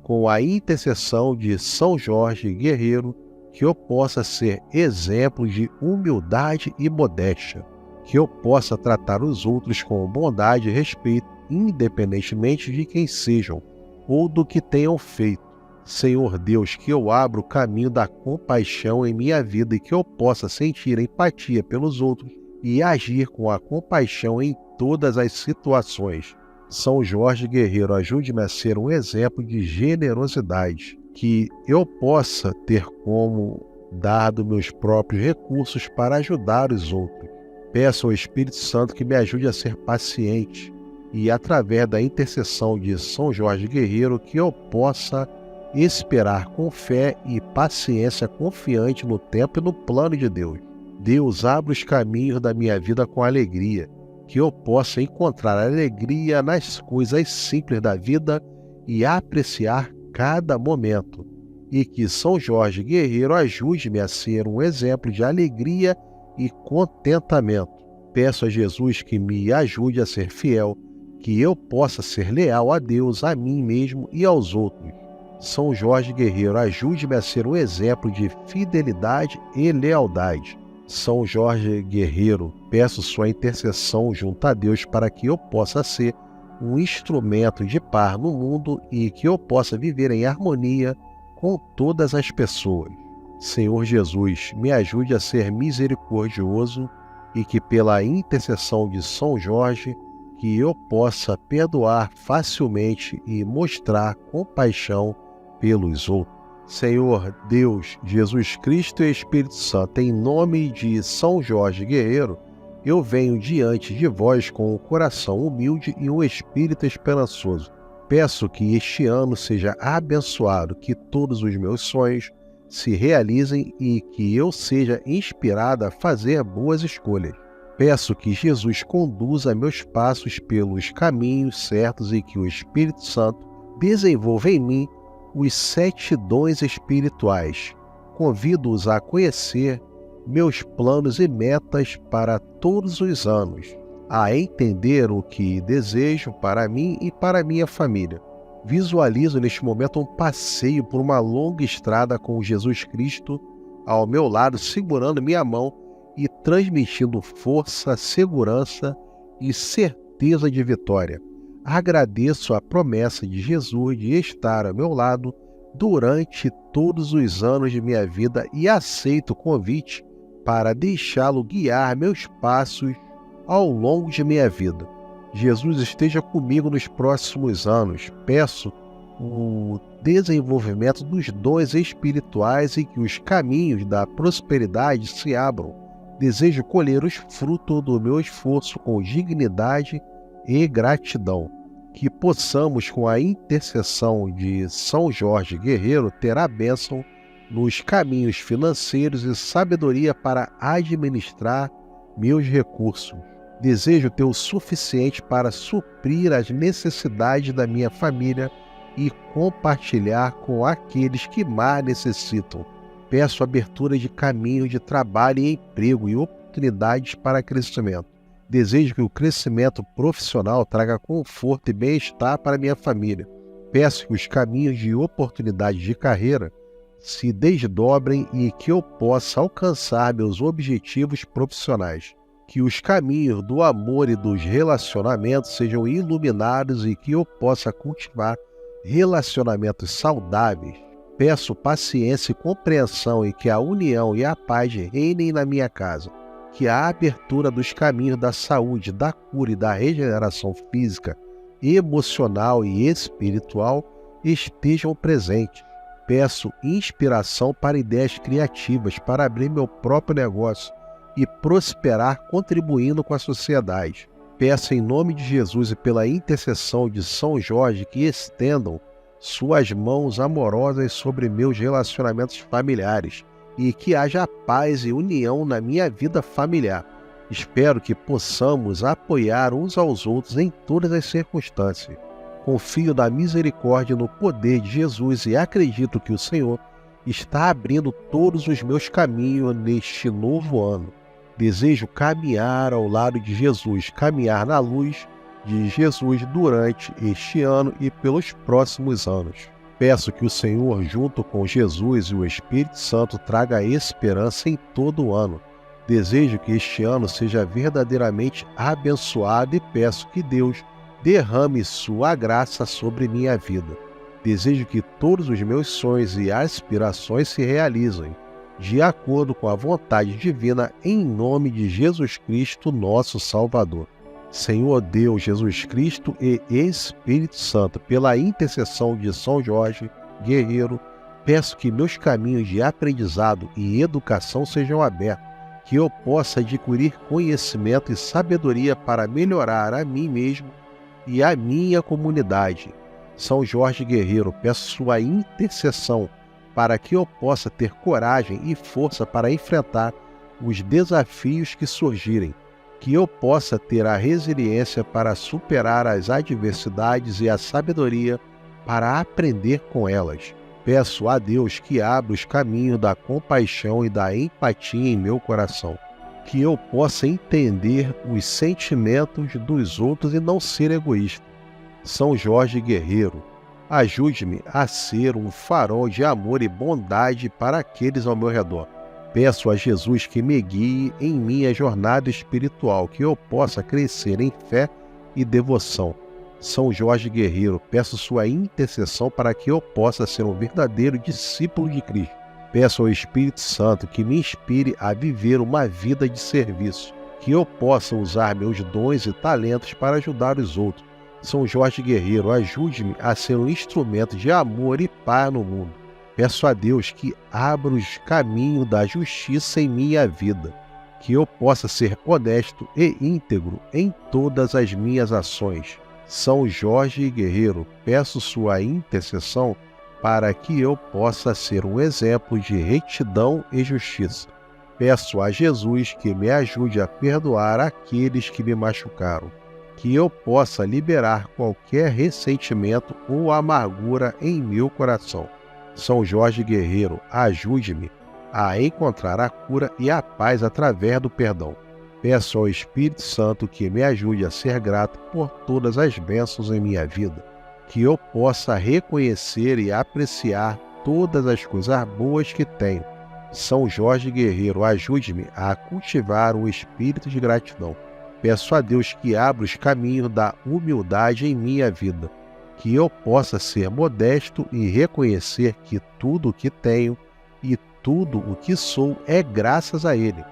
Com a intercessão de São Jorge guerreiro, que eu possa ser exemplo de humildade e modéstia, que eu possa tratar os outros com bondade e respeito, independentemente de quem sejam ou do que tenham feito. Senhor Deus, que eu abra o caminho da compaixão em minha vida e que eu possa sentir empatia pelos outros e agir com a compaixão em todas as situações. São Jorge guerreiro, ajude-me a ser um exemplo de generosidade, que eu possa ter como dado meus próprios recursos para ajudar os outros. Peço ao Espírito Santo que me ajude a ser paciente e, através da intercessão de São Jorge guerreiro, que eu possa esperar com fé e paciência confiante no tempo e no plano de Deus. Deus, abra os caminhos da minha vida com alegria, que eu possa encontrar alegria nas coisas simples da vida e apreciar cada momento. E que São Jorge guerreiro ajude-me a ser um exemplo de alegria e contentamento. Peço a Jesus que me ajude a ser fiel, que eu possa ser leal a Deus, a mim mesmo e aos outros. São Jorge guerreiro, ajude-me a ser um exemplo de fidelidade e lealdade. São Jorge guerreiro, peço sua intercessão junto a Deus para que eu possa ser um instrumento de paz no mundo e que eu possa viver em harmonia com todas as pessoas. Senhor Jesus, me ajude a ser misericordioso e que pela intercessão de São Jorge, que eu possa perdoar facilmente e mostrar compaixão pelos outros. Senhor Deus, Jesus Cristo e Espírito Santo, em nome de São Jorge guerreiro, eu venho diante de vós com um coração humilde e um espírito esperançoso. Peço que este ano seja abençoado, que todos os meus sonhos se realizem e que eu seja inspirado a fazer boas escolhas. Peço que Jesus conduza meus passos pelos caminhos certos e que o Espírito Santo desenvolva em mim os 7 dons espirituais. Convido-os a conhecer meus planos e metas para todos os anos, a entender o que desejo para mim e para minha família. Visualizo neste momento um passeio por uma longa estrada com Jesus Cristo ao meu lado, segurando minha mão e transmitindo força, segurança e certeza de vitória. Agradeço a promessa de Jesus de estar ao meu lado durante todos os anos de minha vida e aceito o convite para deixá-lo guiar meus passos ao longo de minha vida. Jesus esteja comigo nos próximos anos. Peço o desenvolvimento dos dons espirituais e que os caminhos da prosperidade se abram. Desejo colher os frutos do meu esforço com dignidade e gratidão. Que possamos, com a intercessão de São Jorge guerreiro, ter a bênção nos caminhos financeiros e sabedoria para administrar meus recursos. Desejo ter o suficiente para suprir as necessidades da minha família e compartilhar com aqueles que mais necessitam. Peço abertura de caminhos de trabalho e emprego e oportunidades para crescimento. Desejo que o crescimento profissional traga conforto e bem-estar para minha família. Peço que os caminhos de oportunidade de carreira se desdobrem e que eu possa alcançar meus objetivos profissionais. Que os caminhos do amor e dos relacionamentos sejam iluminados e que eu possa cultivar relacionamentos saudáveis. Peço paciência e compreensão e que a união e a paz reinem na minha casa. Que a abertura dos caminhos da saúde, da cura e da regeneração física, emocional e espiritual estejam presentes. Peço inspiração para ideias criativas para abrir meu próprio negócio e prosperar contribuindo com a sociedade. Peço em nome de Jesus e pela intercessão de São Jorge que estendam suas mãos amorosas sobre meus relacionamentos familiares e que haja paz e união na minha vida familiar. Espero que possamos apoiar uns aos outros em todas as circunstâncias. Confio na misericórdia e no poder de Jesus e acredito que o Senhor está abrindo todos os meus caminhos neste novo ano. Desejo caminhar ao lado de Jesus, caminhar na luz de Jesus durante este ano e pelos próximos anos. Peço que o Senhor, junto com Jesus e o Espírito Santo, traga esperança em todo o ano. Desejo que este ano seja verdadeiramente abençoado e peço que Deus derrame sua graça sobre minha vida. Desejo que todos os meus sonhos e aspirações se realizem, de acordo com a vontade divina, em nome de Jesus Cristo, nosso Salvador. Senhor Deus, Jesus Cristo e Espírito Santo, pela intercessão de São Jorge Guerreiro, peço que meus caminhos de aprendizado e educação sejam abertos, que eu possa adquirir conhecimento e sabedoria para melhorar a mim mesmo e a minha comunidade. São Jorge Guerreiro, peço sua intercessão para que eu possa ter coragem e força para enfrentar os desafios que surgirem, que eu possa ter a resiliência para superar as adversidades e a sabedoria para aprender com elas. Peço a Deus que abra os caminhos da compaixão e da empatia em meu coração, que eu possa entender os sentimentos dos outros e não ser egoísta. São Jorge Guerreiro, ajude-me a ser um farol de amor e bondade para aqueles ao meu redor. Peço a Jesus que me guie em minha jornada espiritual, que eu possa crescer em fé e devoção. São Jorge Guerreiro, peço sua intercessão para que eu possa ser um verdadeiro discípulo de Cristo. Peço ao Espírito Santo que me inspire a viver uma vida de serviço, que eu possa usar meus dons e talentos para ajudar os outros. São Jorge Guerreiro, ajude-me a ser um instrumento de amor e paz no mundo. Peço a Deus que abra os caminhos da justiça em minha vida, que eu possa ser honesto e íntegro em todas as minhas ações. São Jorge Guerreiro, peço sua intercessão para que eu possa ser um exemplo de retidão e justiça. Peço a Jesus que me ajude a perdoar aqueles que me machucaram, que eu possa liberar qualquer ressentimento ou amargura em meu coração. São Jorge Guerreiro, ajude-me a encontrar a cura e a paz através do perdão. Peço ao Espírito Santo que me ajude a ser grato por todas as bênçãos em minha vida, que eu possa reconhecer e apreciar todas as coisas boas que tenho. São Jorge Guerreiro, ajude-me a cultivar um espírito de gratidão. Peço a Deus que abra os caminhos da humildade em minha vida, que eu possa ser modesto e reconhecer que tudo o que tenho e tudo o que sou é graças a Ele.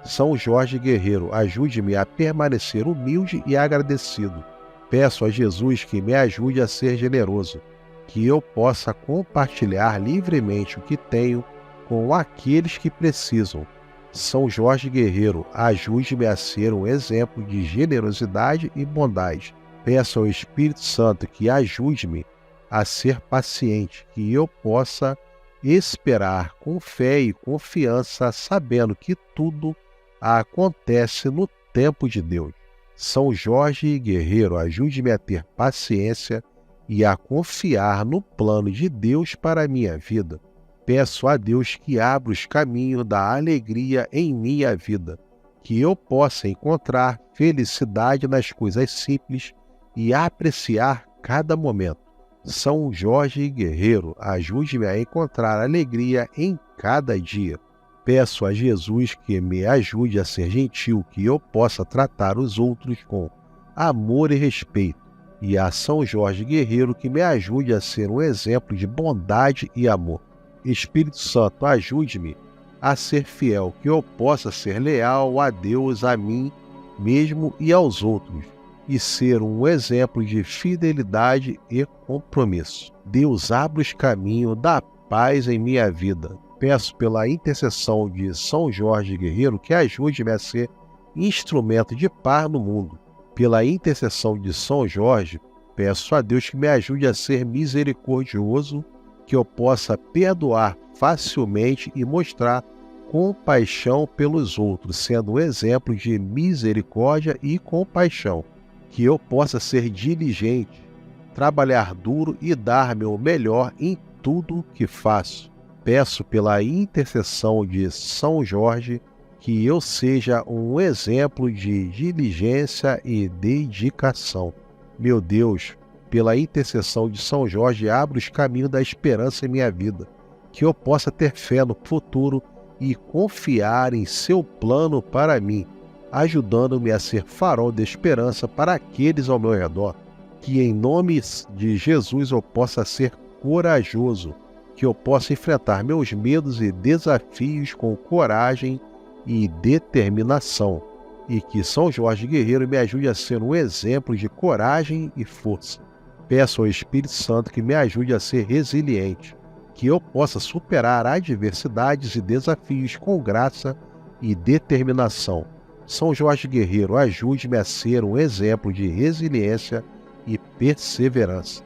São Jorge Guerreiro, ajude-me a permanecer humilde e agradecido. Peço a Jesus que me ajude a ser generoso, que eu possa compartilhar livremente o que tenho com aqueles que precisam. São Jorge Guerreiro, ajude-me a ser um exemplo de generosidade e bondade. Peço ao Espírito Santo que ajude-me a ser paciente, que eu possa esperar com fé e confiança, sabendo que tudo acontece no tempo de Deus. São Jorge Guerreiro, ajude-me a ter paciência e a confiar no plano de Deus para a minha vida. Peço a Deus que abra os caminhos da alegria em minha vida, que eu possa encontrar felicidade nas coisas simples e apreciar cada momento. São Jorge Guerreiro, ajude-me a encontrar alegria em cada dia. Peço a Jesus que me ajude a ser gentil, que eu possa tratar os outros com amor e respeito. E a São Jorge Guerreiro que me ajude a ser um exemplo de bondade e amor. Espírito Santo, ajude-me a ser fiel, que eu possa ser leal a Deus, a mim mesmo e aos outros, e ser um exemplo de fidelidade e compromisso. Deus, abre os caminhos da paz em minha vida. Peço pela intercessão de São Jorge Guerreiro que ajude-me a ser instrumento de paz no mundo. Pela intercessão de São Jorge, peço a Deus que me ajude a ser misericordioso, que eu possa perdoar facilmente e mostrar compaixão pelos outros, sendo um exemplo de misericórdia e compaixão. Que eu possa ser diligente, trabalhar duro e dar meu melhor em tudo que faço. Peço pela intercessão de São Jorge que eu seja um exemplo de diligência e dedicação. Meu Deus, pela intercessão de São Jorge, abra os caminhos da esperança em minha vida, que eu possa ter fé no futuro e confiar em seu plano para mim, ajudando-me a ser farol de esperança para aqueles ao meu redor. Que em nome de Jesus eu possa ser corajoso, que eu possa enfrentar meus medos e desafios com coragem e determinação, e que São Jorge Guerreiro me ajude a ser um exemplo de coragem e força. Peço ao Espírito Santo que me ajude a ser resiliente, que eu possa superar adversidades e desafios com graça e determinação. São Jorge Guerreiro, ajude-me a ser um exemplo de resiliência e perseverança.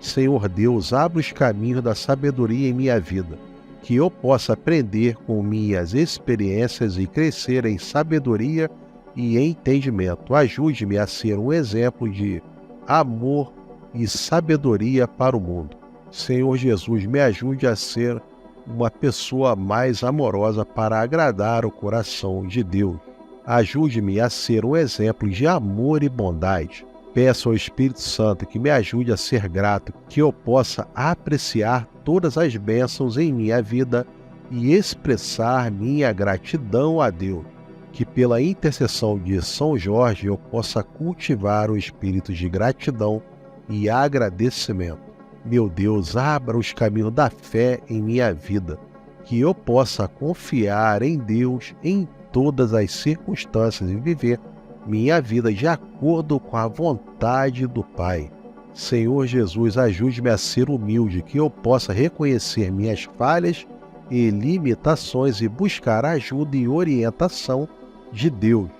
Senhor Deus, abre os caminhos da sabedoria em minha vida, que eu possa aprender com minhas experiências e crescer em sabedoria e entendimento. Ajude-me a ser um exemplo de amor e sabedoria para o mundo. Senhor Jesus, me ajude a ser uma pessoa mais amorosa para agradar o coração de Deus. Ajude-me a ser um exemplo de amor e bondade. Peço ao Espírito Santo que me ajude a ser grato, que eu possa apreciar todas as bênçãos em minha vida e expressar minha gratidão a Deus. Que pela intercessão de São Jorge eu possa cultivar o espírito de gratidão e agradecimento. Meu Deus, abra os caminhos da fé em minha vida, que eu possa confiar em Deus em todas as circunstâncias e viver minha vida de acordo com a vontade do Pai. Senhor Jesus, ajude-me a ser humilde, que eu possa reconhecer minhas falhas e limitações e buscar ajuda e orientação de Deus.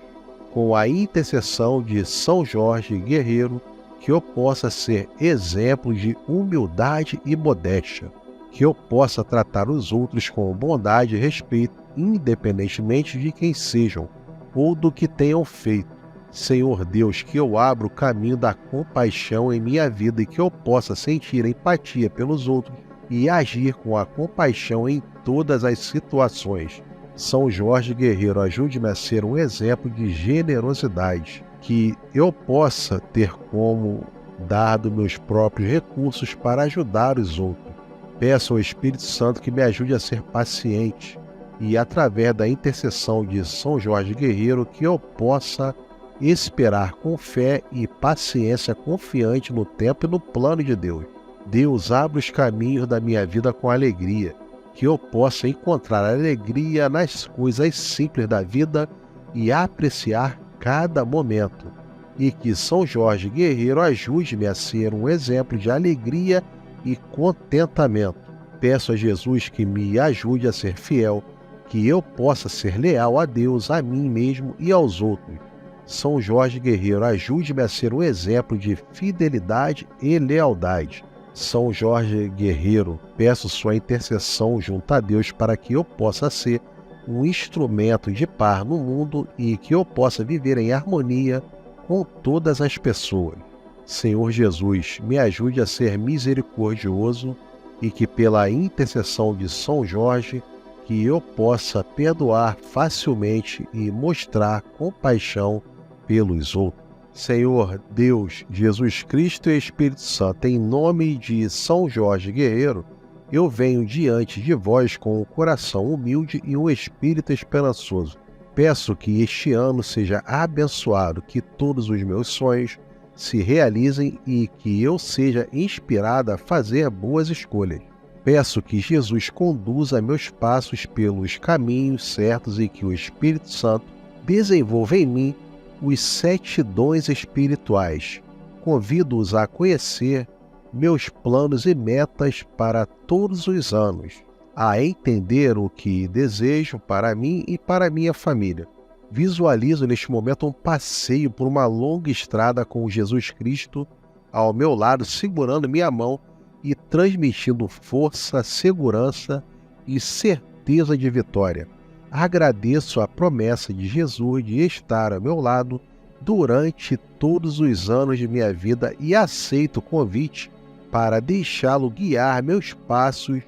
Com a intercessão de São Jorge Guerreiro, que eu possa ser exemplo de humildade e modéstia, que eu possa tratar os outros com bondade e respeito, independentemente de quem sejam ou do que tenham feito. Senhor Deus, que eu abra o caminho da compaixão em minha vida e que eu possa sentir empatia pelos outros e agir com a compaixão em todas as situações. São Jorge Guerreiro, ajude-me a ser um exemplo de generosidade, que eu possa ter como dar dos meus próprios recursos para ajudar os outros. Peço ao Espírito Santo que me ajude a ser paciente e, através da intercessão de São Jorge Guerreiro, que eu possa esperar com fé e paciência confiante no tempo e no plano de Deus. Deus, abre os caminhos da minha vida com alegria, que eu possa encontrar alegria nas coisas simples da vida e apreciar cada momento. E que São Jorge Guerreiro ajude-me a ser um exemplo de alegria e contentamento. Peço a Jesus que me ajude a ser fiel, que eu possa ser leal a Deus, a mim mesmo e aos outros. São Jorge Guerreiro, ajude-me a ser um exemplo de fidelidade e lealdade. São Jorge Guerreiro, peço sua intercessão junto a Deus para que eu possa ser um instrumento de paz no mundo e que eu possa viver em harmonia com todas as pessoas. Senhor Jesus, me ajude a ser misericordioso e que pela intercessão de São Jorge, que eu possa perdoar facilmente e mostrar compaixão pelos outros. Senhor Deus, Jesus Cristo e Espírito Santo, em nome de São Jorge Guerreiro, eu venho diante de vós com um coração humilde e um espírito esperançoso. Peço que este ano seja abençoado, que todos os meus sonhos se realizem e que eu seja inspirado a fazer boas escolhas. Peço que Jesus conduza meus passos pelos caminhos certos e que o Espírito Santo desenvolva em mim os 7 dons espirituais. Convido-os a conhecer meus planos e metas para todos os anos, a entender o que desejo para mim e para minha família. Visualizo neste momento um passeio por uma longa estrada com Jesus Cristo ao meu lado, segurando minha mão e transmitindo força, segurança e certeza de vitória. Agradeço a promessa de Jesus de estar ao meu lado durante todos os anos de minha vida e aceito o convite para deixá-lo guiar meus passos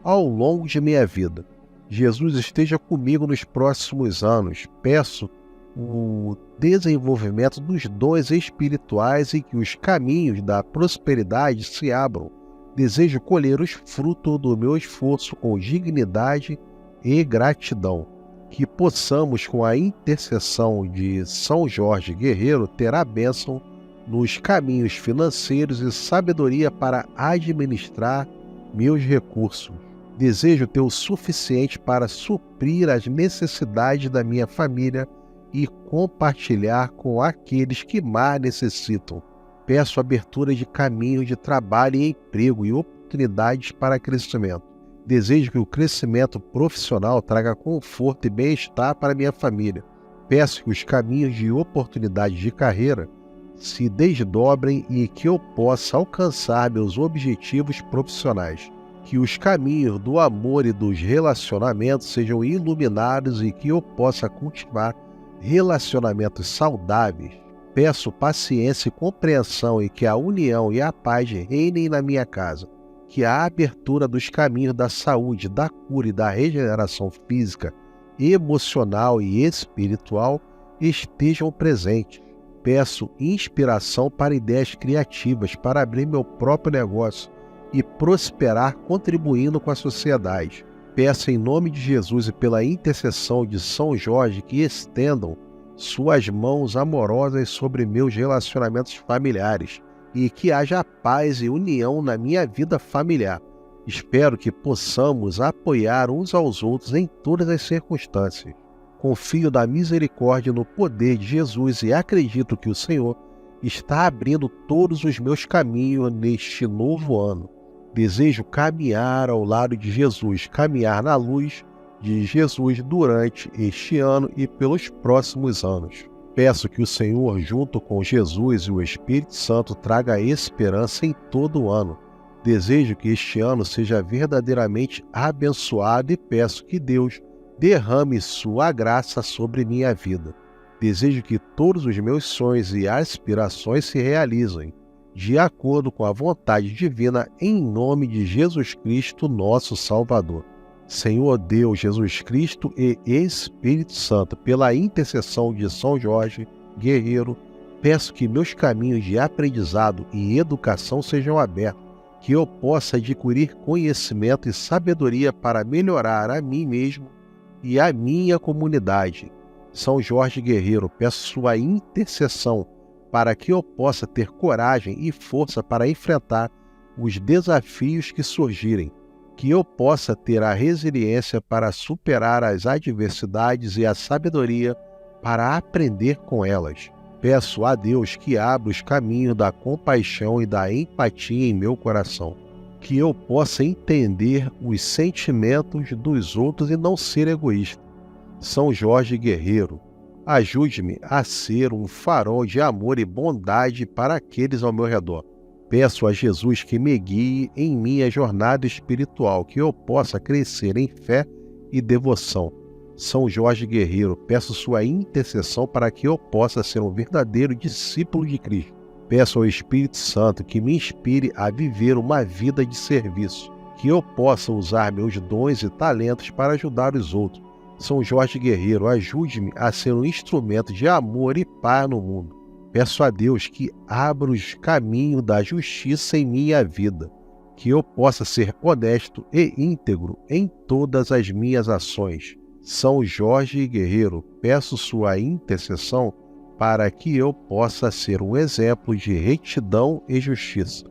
ao longo de minha vida. Jesus esteja comigo nos próximos anos. Peço o desenvolvimento dos dons espirituais e que os caminhos da prosperidade se abram. Desejo colher os frutos do meu esforço com dignidade e gratidão. Que possamos, com a intercessão de São Jorge Guerreiro, ter a bênção nos caminhos financeiros e sabedoria para administrar meus recursos. Desejo ter o suficiente para suprir as necessidades da minha família e compartilhar com aqueles que mais necessitam. Peço abertura de caminhos de trabalho e emprego e oportunidades para crescimento. Desejo que o crescimento profissional traga conforto e bem-estar para minha família. Peço que os caminhos de oportunidades de carreira se desdobrem e que eu possa alcançar meus objetivos profissionais. Que os caminhos do amor e dos relacionamentos sejam iluminados e que eu possa cultivar relacionamentos saudáveis. Peço paciência e compreensão e que a união e a paz reinem na minha casa. Que a abertura dos caminhos da saúde, da cura e da regeneração física, emocional e espiritual estejam presentes. Peço inspiração para ideias criativas para abrir meu próprio negócio e prosperar contribuindo com a sociedade. Peço em nome de Jesus e pela intercessão de São Jorge que estendam suas mãos amorosas sobre meus relacionamentos familiares e que haja paz e união na minha vida familiar. Espero que possamos apoiar uns aos outros em todas as circunstâncias. Confio na misericórdia e no poder de Jesus e acredito que o Senhor está abrindo todos os meus caminhos neste novo ano. Desejo caminhar ao lado de Jesus, caminhar na luz de Jesus durante este ano e pelos próximos anos. Peço que o Senhor, junto com Jesus e o Espírito Santo, traga esperança em todo o ano. Desejo que este ano seja verdadeiramente abençoado e peço que Deus derrame sua graça sobre minha vida. Desejo que todos os meus sonhos e aspirações se realizem, de acordo com a vontade divina, em nome de Jesus Cristo, nosso Salvador. Senhor Deus, Jesus Cristo e Espírito Santo, pela intercessão de São Jorge Guerreiro, peço que meus caminhos de aprendizado e educação sejam abertos, que eu possa adquirir conhecimento e sabedoria para melhorar a mim mesmo e a minha comunidade. São Jorge Guerreiro, peço sua intercessão para que eu possa ter coragem e força para enfrentar os desafios que surgirem, que eu possa ter a resiliência para superar as adversidades e a sabedoria para aprender com elas. Peço a Deus que abra os caminhos da compaixão e da empatia em meu coração, que eu possa entender os sentimentos dos outros e não ser egoísta. São Jorge Guerreiro, ajude-me a ser um farol de amor e bondade para aqueles ao meu redor. Peço a Jesus que me guie em minha jornada espiritual, que eu possa crescer em fé e devoção. São Jorge Guerreiro, peço sua intercessão para que eu possa ser um verdadeiro discípulo de Cristo. Peço ao Espírito Santo que me inspire a viver uma vida de serviço, que eu possa usar meus dons e talentos para ajudar os outros. São Jorge Guerreiro, ajude-me a ser um instrumento de amor e paz no mundo. Peço a Deus que abra os caminhos da justiça em minha vida, que eu possa ser honesto e íntegro em todas as minhas ações. São Jorge Guerreiro, peço sua intercessão para que eu possa ser um exemplo de retidão e justiça.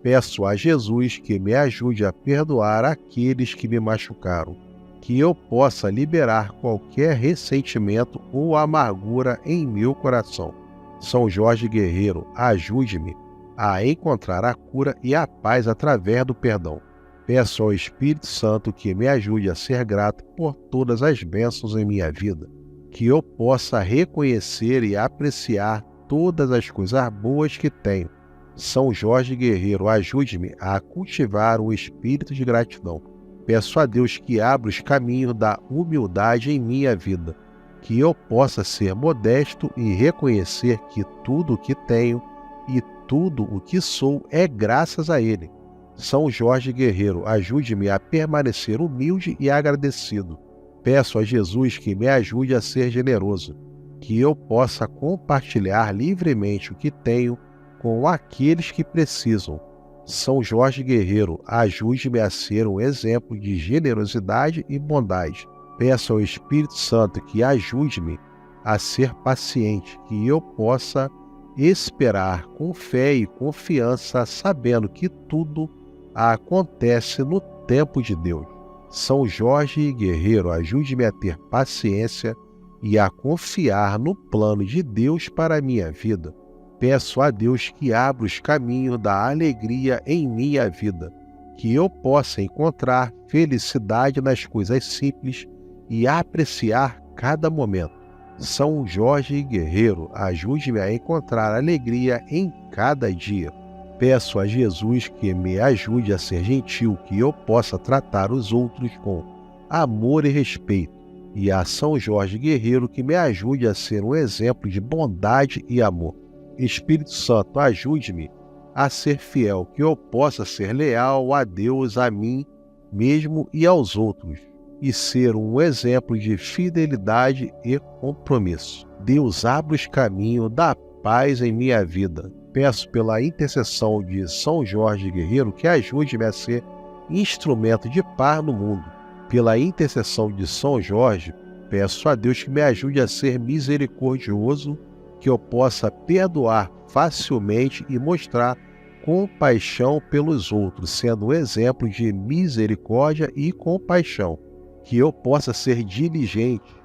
Peço a Jesus que me ajude a perdoar aqueles que me machucaram, que eu possa liberar qualquer ressentimento ou amargura em meu coração. São Jorge Guerreiro, ajude-me a encontrar a cura e a paz através do perdão. Peço ao Espírito Santo que me ajude a ser grato por todas as bênçãos em minha vida, que eu possa reconhecer e apreciar todas as coisas boas que tenho. São Jorge Guerreiro, ajude-me a cultivar um espírito de gratidão. Peço a Deus que abra os caminhos da humildade em minha vida, que eu possa ser modesto e reconhecer que tudo o que tenho e tudo o que sou é graças a Ele. São Jorge Guerreiro, ajude-me a permanecer humilde e agradecido. Peço a Jesus que me ajude a ser generoso, que eu possa compartilhar livremente o que tenho com aqueles que precisam. São Jorge Guerreiro, ajude-me a ser um exemplo de generosidade e bondade. Peço ao Espírito Santo que ajude-me a ser paciente, que eu possa esperar com fé e confiança, sabendo que tudo acontece no tempo de Deus. São Jorge Guerreiro, ajude-me a ter paciência e a confiar no plano de Deus para a minha vida. Peço a Deus que abra os caminhos da alegria em minha vida, que eu possa encontrar felicidade nas coisas simples e apreciar cada momento. São Jorge Guerreiro, ajude-me a encontrar alegria em cada dia. Peço a Jesus que me ajude a ser gentil, que eu possa tratar os outros com amor e respeito. E a São Jorge Guerreiro que me ajude a ser um exemplo de bondade e amor. Espírito Santo, ajude-me a ser fiel, que eu possa ser leal a Deus, a mim mesmo e aos outros, e ser um exemplo de fidelidade e compromisso. Deus, abre os caminhos da paz em minha vida. Peço pela intercessão de São Jorge Guerreiro que ajude-me a ser instrumento de paz no mundo. Pela intercessão de São Jorge, peço a Deus que me ajude a ser misericordioso, que eu possa perdoar facilmente e mostrar compaixão pelos outros, sendo um exemplo de misericórdia e compaixão. Que eu possa ser diligente,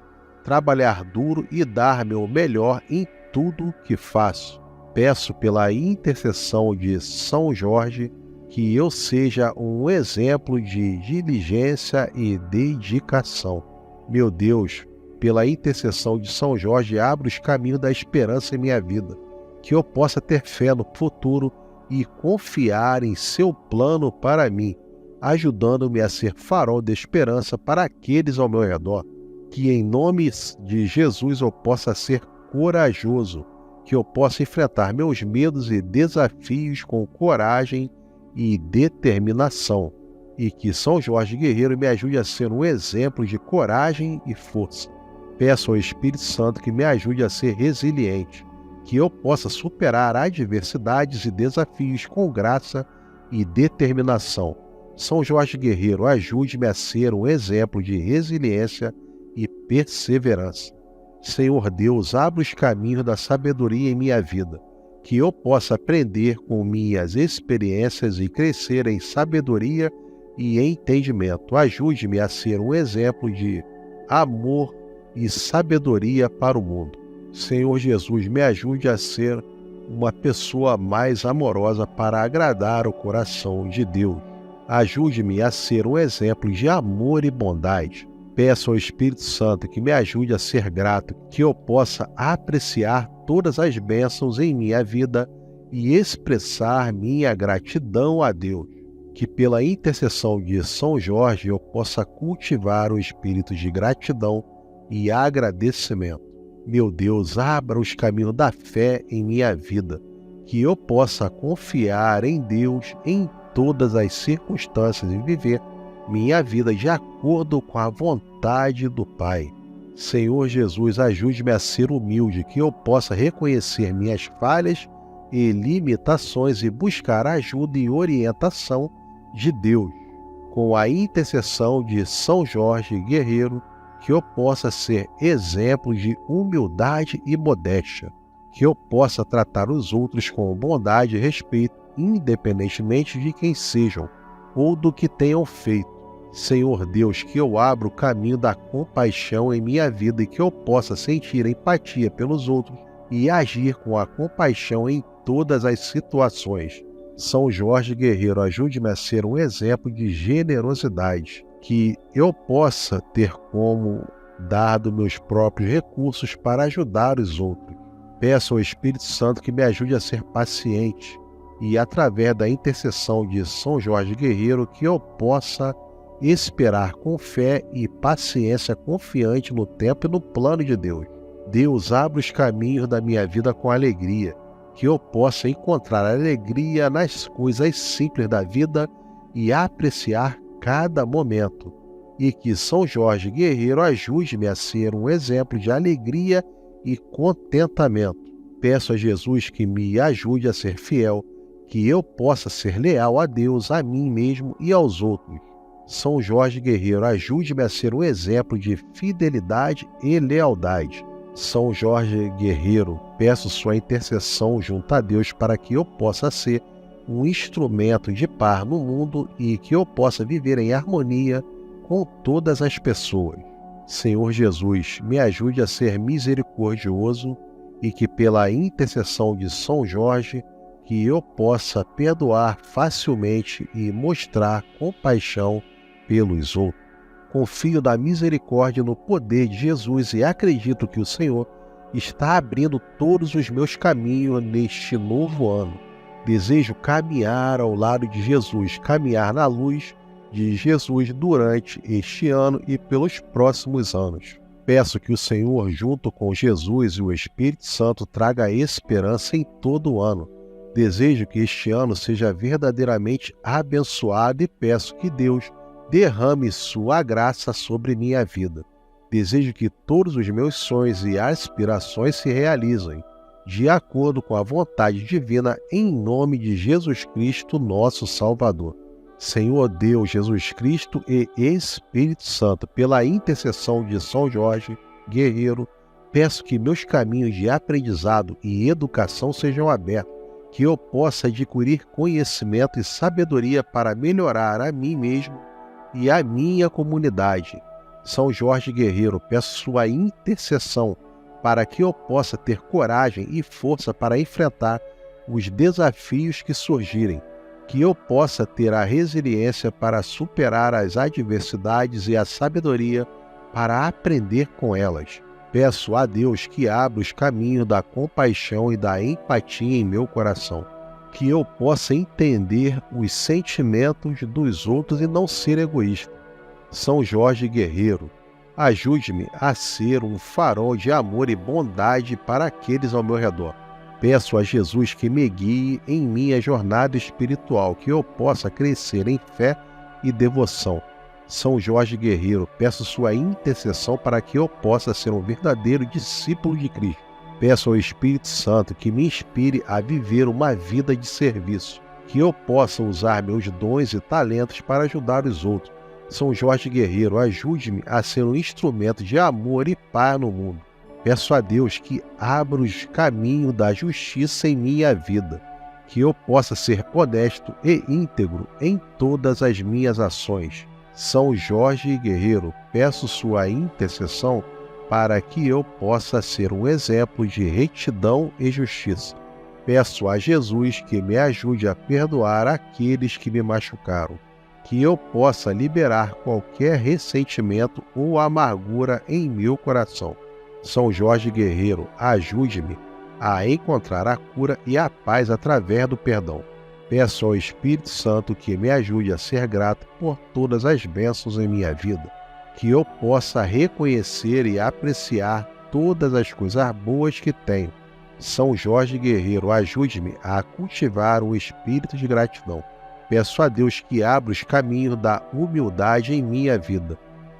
trabalhar duro e dar meu melhor em tudo que faço. Peço pela intercessão de São Jorge que eu seja um exemplo de diligência e dedicação. Meu Deus, pela intercessão de São Jorge, abra os caminhos da esperança em minha vida, que eu possa ter fé no futuro e confiar em seu plano para mim, ajudando-me a ser farol de esperança para aqueles ao meu redor. Que em nome de Jesus eu possa ser corajoso, que eu possa enfrentar meus medos e desafios com coragem e determinação, e que São Jorge Guerreiro me ajude a ser um exemplo de coragem e força. Peço ao Espírito Santo que me ajude a ser resiliente, que eu possa superar adversidades e desafios com graça e determinação. São Jorge Guerreiro, ajude-me a ser um exemplo de resiliência e perseverança. Senhor Deus, abra os caminhos da sabedoria em minha vida, que eu possa aprender com minhas experiências e crescer em sabedoria e entendimento. Ajude-me a ser um exemplo de amor e sabedoria para o mundo. Senhor Jesus, me ajude a ser uma pessoa mais amorosa para agradar o coração de Deus. Ajude-me a ser um exemplo de amor e bondade. Peço ao Espírito Santo que me ajude a ser grato, que eu possa apreciar todas as bênçãos em minha vida e expressar minha gratidão a Deus. Que pela intercessão de São Jorge eu possa cultivar o espírito de gratidão e agradecimento. Meu Deus, abra os caminhos da fé em minha vida, que eu possa confiar em Deus em todas as circunstâncias e viver minha vida de acordo com a vontade do Pai. Senhor Jesus, ajude-me a ser humilde, que eu possa reconhecer minhas falhas e limitações e buscar ajuda e orientação de Deus. Com a intercessão de São Jorge Guerreiro, que eu possa ser exemplo de humildade e modéstia, que eu possa tratar os outros com bondade e respeito, independentemente de quem sejam ou do que tenham feito. Senhor Deus, que eu abra o caminho da compaixão em minha vida e que eu possa sentir empatia pelos outros e agir com a compaixão em todas as situações. São Jorge Guerreiro, ajude-me a ser um exemplo de generosidade, que eu possa ter como dado meus próprios recursos para ajudar os outros. Peço ao Espírito Santo que me ajude a ser paciente e, através da intercessão de São Jorge Guerreiro, que eu possa esperar com fé e paciência confiante no tempo e no plano de Deus. Deus, abre os caminhos da minha vida com alegria, que eu possa encontrar alegria nas coisas simples da vida e apreciar cada momento. E que São Jorge Guerreiro ajude-me a ser um exemplo de alegria e contentamento. Peço a Jesus que me ajude a ser fiel, que eu possa ser leal a Deus, a mim mesmo e aos outros. São Jorge Guerreiro, ajude-me a ser um exemplo de fidelidade e lealdade. São Jorge Guerreiro, peço sua intercessão junto a Deus para que eu possa ser um instrumento de paz no mundo e que eu possa viver em harmonia com todas as pessoas. Senhor Jesus, me ajude a ser misericordioso e que pela intercessão de São Jorge, que eu possa perdoar facilmente e mostrar compaixão pelos outros. Confio na misericórdia e no poder de Jesus e acredito que o Senhor está abrindo todos os meus caminhos neste novo ano. Desejo caminhar ao lado de Jesus, caminhar na luz de Jesus durante este ano e pelos próximos anos. Peço que o Senhor, junto com Jesus e o Espírito Santo, traga esperança em todo o ano. Desejo que este ano seja verdadeiramente abençoado e peço que Deus derrame sua graça sobre minha vida. Desejo que todos os meus sonhos e aspirações se realizem, de acordo com a vontade divina, em nome de Jesus Cristo, nosso Salvador. Senhor Deus, Jesus Cristo e Espírito Santo, pela intercessão de São Jorge Guerreiro, peço que meus caminhos de aprendizado e educação sejam abertos, que eu possa adquirir conhecimento e sabedoria para melhorar a mim mesmo e a minha comunidade. São Jorge Guerreiro, peço sua intercessão para que eu possa ter coragem e força para enfrentar os desafios que surgirem, que eu possa ter a resiliência para superar as adversidades e a sabedoria para aprender com elas. Peço a Deus que abra os caminhos da compaixão e da empatia em meu coração, que eu possa entender os sentimentos dos outros e não ser egoísta. São Jorge Guerreiro, ajude-me a ser um farol de amor e bondade para aqueles ao meu redor. Peço a Jesus que me guie em minha jornada espiritual, que eu possa crescer em fé e devoção. São Jorge Guerreiro, peço sua intercessão para que eu possa ser um verdadeiro discípulo de Cristo. Peço ao Espírito Santo que me inspire a viver uma vida de serviço, que eu possa usar meus dons e talentos para ajudar os outros. São Jorge Guerreiro, ajude-me a ser um instrumento de amor e paz no mundo. Peço a Deus que abra os caminhos da justiça em minha vida, que eu possa ser honesto e íntegro em todas as minhas ações. São Jorge Guerreiro, peço sua intercessão para que eu possa ser um exemplo de retidão e justiça. Peço a Jesus que me ajude a perdoar aqueles que me machucaram, que eu possa liberar qualquer ressentimento ou amargura em meu coração. São Jorge Guerreiro, ajude-me a encontrar a cura e a paz através do perdão. Peço ao Espírito Santo que me ajude a ser grato por todas as bênçãos em minha vida, que eu possa reconhecer e apreciar todas as coisas boas que tenho. São Jorge Guerreiro, ajude-me a cultivar o espírito de gratidão. Peço a Deus que abra os caminhos da humildade em minha vida,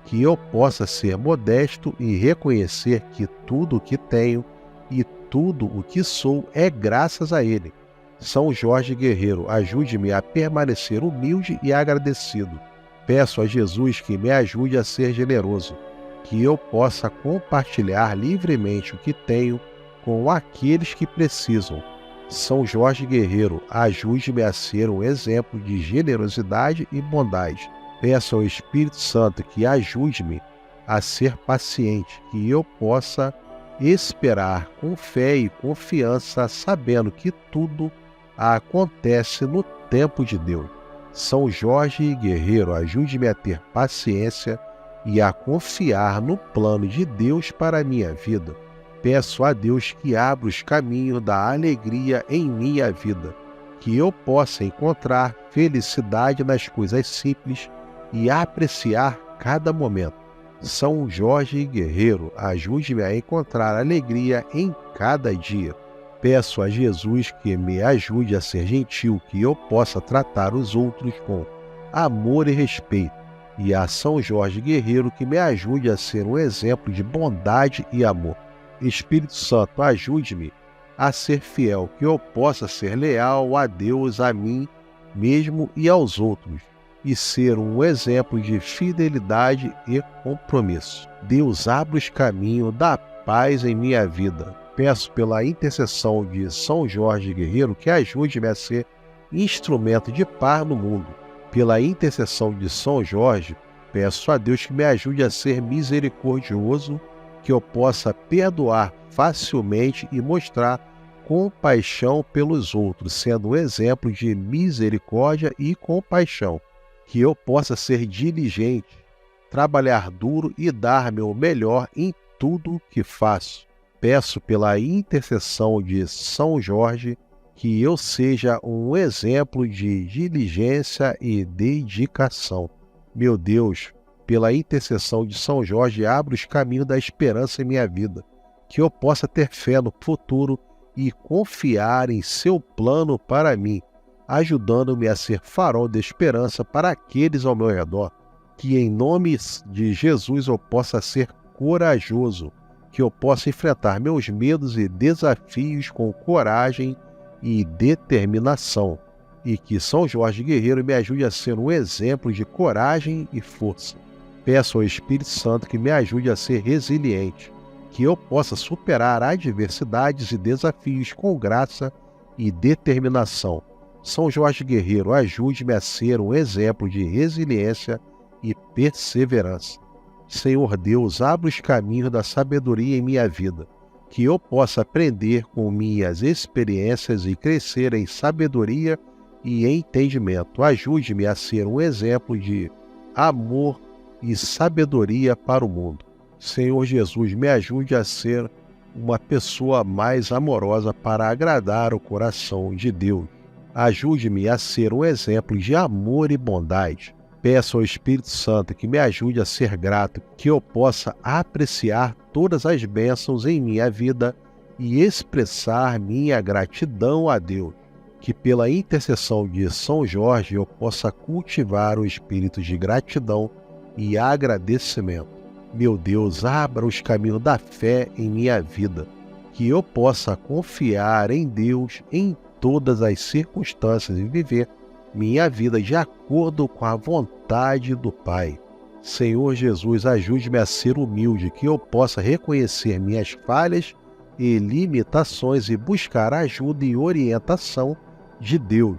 que eu possa ser modesto e reconhecer que tudo o que tenho e tudo o que sou é graças a Ele. São Jorge Guerreiro, ajude-me a permanecer humilde e agradecido. Peço a Jesus que me ajude a ser generoso, que eu possa compartilhar livremente o que tenho com aqueles que precisam. São Jorge Guerreiro, ajude-me a ser um exemplo de generosidade e bondade. Peço ao Espírito Santo que ajude-me a ser paciente, que eu possa esperar com fé e confiança, sabendo que tudo acontece no tempo de Deus. São Jorge Guerreiro, ajude-me a ter paciência e a confiar no plano de Deus para a minha vida. Peço a Deus que abra os caminhos da alegria em minha vida, que eu possa encontrar felicidade nas coisas simples e apreciar cada momento. São Jorge Guerreiro, ajude-me a encontrar alegria em cada dia. Peço a Jesus que me ajude a ser gentil, que eu possa tratar os outros com amor e respeito. E a São Jorge Guerreiro que me ajude a ser um exemplo de bondade e amor. Espírito Santo, ajude-me a ser fiel, que eu possa ser leal a Deus, a mim mesmo e aos outros, e ser um exemplo de fidelidade e compromisso. Deus, abre os caminhos da paz em minha vida. Peço pela intercessão de São Jorge Guerreiro que ajude-me a ser instrumento de paz no mundo. Pela intercessão de São Jorge, peço a Deus que me ajude a ser misericordioso, que eu possa perdoar facilmente e mostrar compaixão pelos outros, sendo um exemplo de misericórdia e compaixão. Que eu possa ser diligente, trabalhar duro e dar meu melhor em tudo que faço. Peço pela intercessão de São Jorge que eu seja um exemplo de diligência e dedicação. Meu Deus, pela intercessão de São Jorge, abra os caminhos da esperança em minha vida, que eu possa ter fé no futuro e confiar em seu plano para mim, ajudando-me a ser farol de esperança para aqueles ao meu redor. Que em nome de Jesus eu possa ser corajoso, que eu possa enfrentar meus medos e desafios com coragem e determinação, e que São Jorge Guerreiro me ajude a ser um exemplo de coragem e força. Peço ao Espírito Santo que me ajude a ser resiliente, que eu possa superar adversidades e desafios com graça e determinação. São Jorge Guerreiro, ajude-me a ser um exemplo de resiliência e perseverança. Senhor Deus, abra os caminhos da sabedoria em minha vida, que eu possa aprender com minhas experiências e crescer em sabedoria e entendimento. Ajude-me a ser um exemplo de amor e sabedoria para o mundo. Senhor Jesus, me ajude a ser uma pessoa mais amorosa para agradar o coração de Deus. Ajude-me a ser um exemplo de amor e bondade. Peço ao Espírito Santo que me ajude a ser grato, que eu possa apreciar todas as bênçãos em minha vida e expressar minha gratidão a Deus. Que pela intercessão de São Jorge eu possa cultivar o espírito de gratidão e agradecimento. Meu Deus, abra os caminhos da fé em minha vida, que eu possa confiar em Deus em todas as circunstâncias e viver minha vida de acordo com a vontade do Pai. Senhor Jesus, ajude-me a ser humilde, que eu possa reconhecer minhas falhas e limitações e buscar ajuda e orientação de Deus.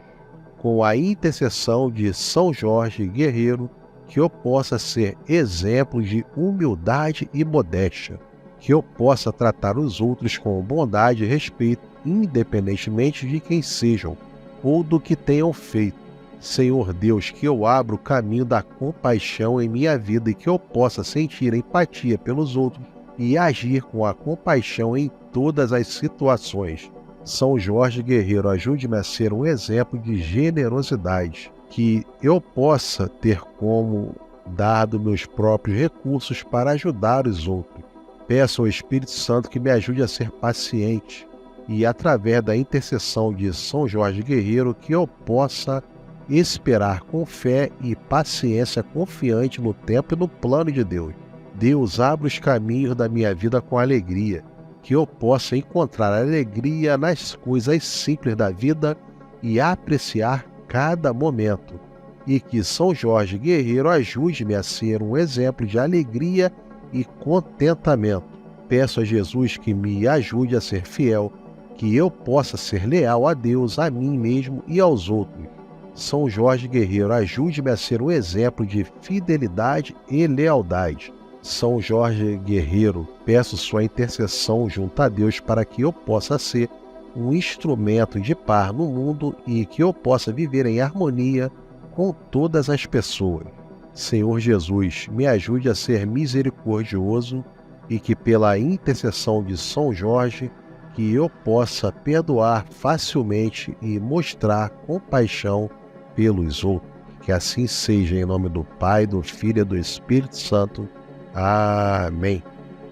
Com a intercessão de São Jorge Guerreiro, que eu possa ser exemplo de humildade e modéstia, que eu possa tratar os outros com bondade e respeito, independentemente de quem sejam ou do que tenham feito. Senhor Deus, que eu abra o caminho da compaixão em minha vida e que eu possa sentir empatia pelos outros e agir com a compaixão em todas as situações. São Jorge Guerreiro, ajude-me a ser um exemplo de generosidade, que eu possa ter como dado meus próprios recursos para ajudar os outros. Peço ao Espírito Santo que me ajude a ser paciente e, através da intercessão de São Jorge Guerreiro, que eu possa esperar com fé e paciência confiante no tempo e no plano de Deus. Deus, abre os caminhos da minha vida com alegria, que eu possa encontrar alegria nas coisas simples da vida e apreciar cada momento. E que São Jorge Guerreiro ajude-me a ser um exemplo de alegria e contentamento. Peço a Jesus que me ajude a ser fiel, que eu possa ser leal a Deus, a mim mesmo e aos outros. São Jorge Guerreiro, ajude-me a ser um exemplo de fidelidade e lealdade. São Jorge Guerreiro, peço sua intercessão junto a Deus para que eu possa ser um instrumento de paz no mundo e que eu possa viver em harmonia com todas as pessoas. Senhor Jesus, me ajude a ser misericordioso e que pela intercessão de São Jorge, que eu possa perdoar facilmente e mostrar compaixão pelos outros. Que assim seja, em nome do Pai, do Filho e do Espírito Santo. Amém.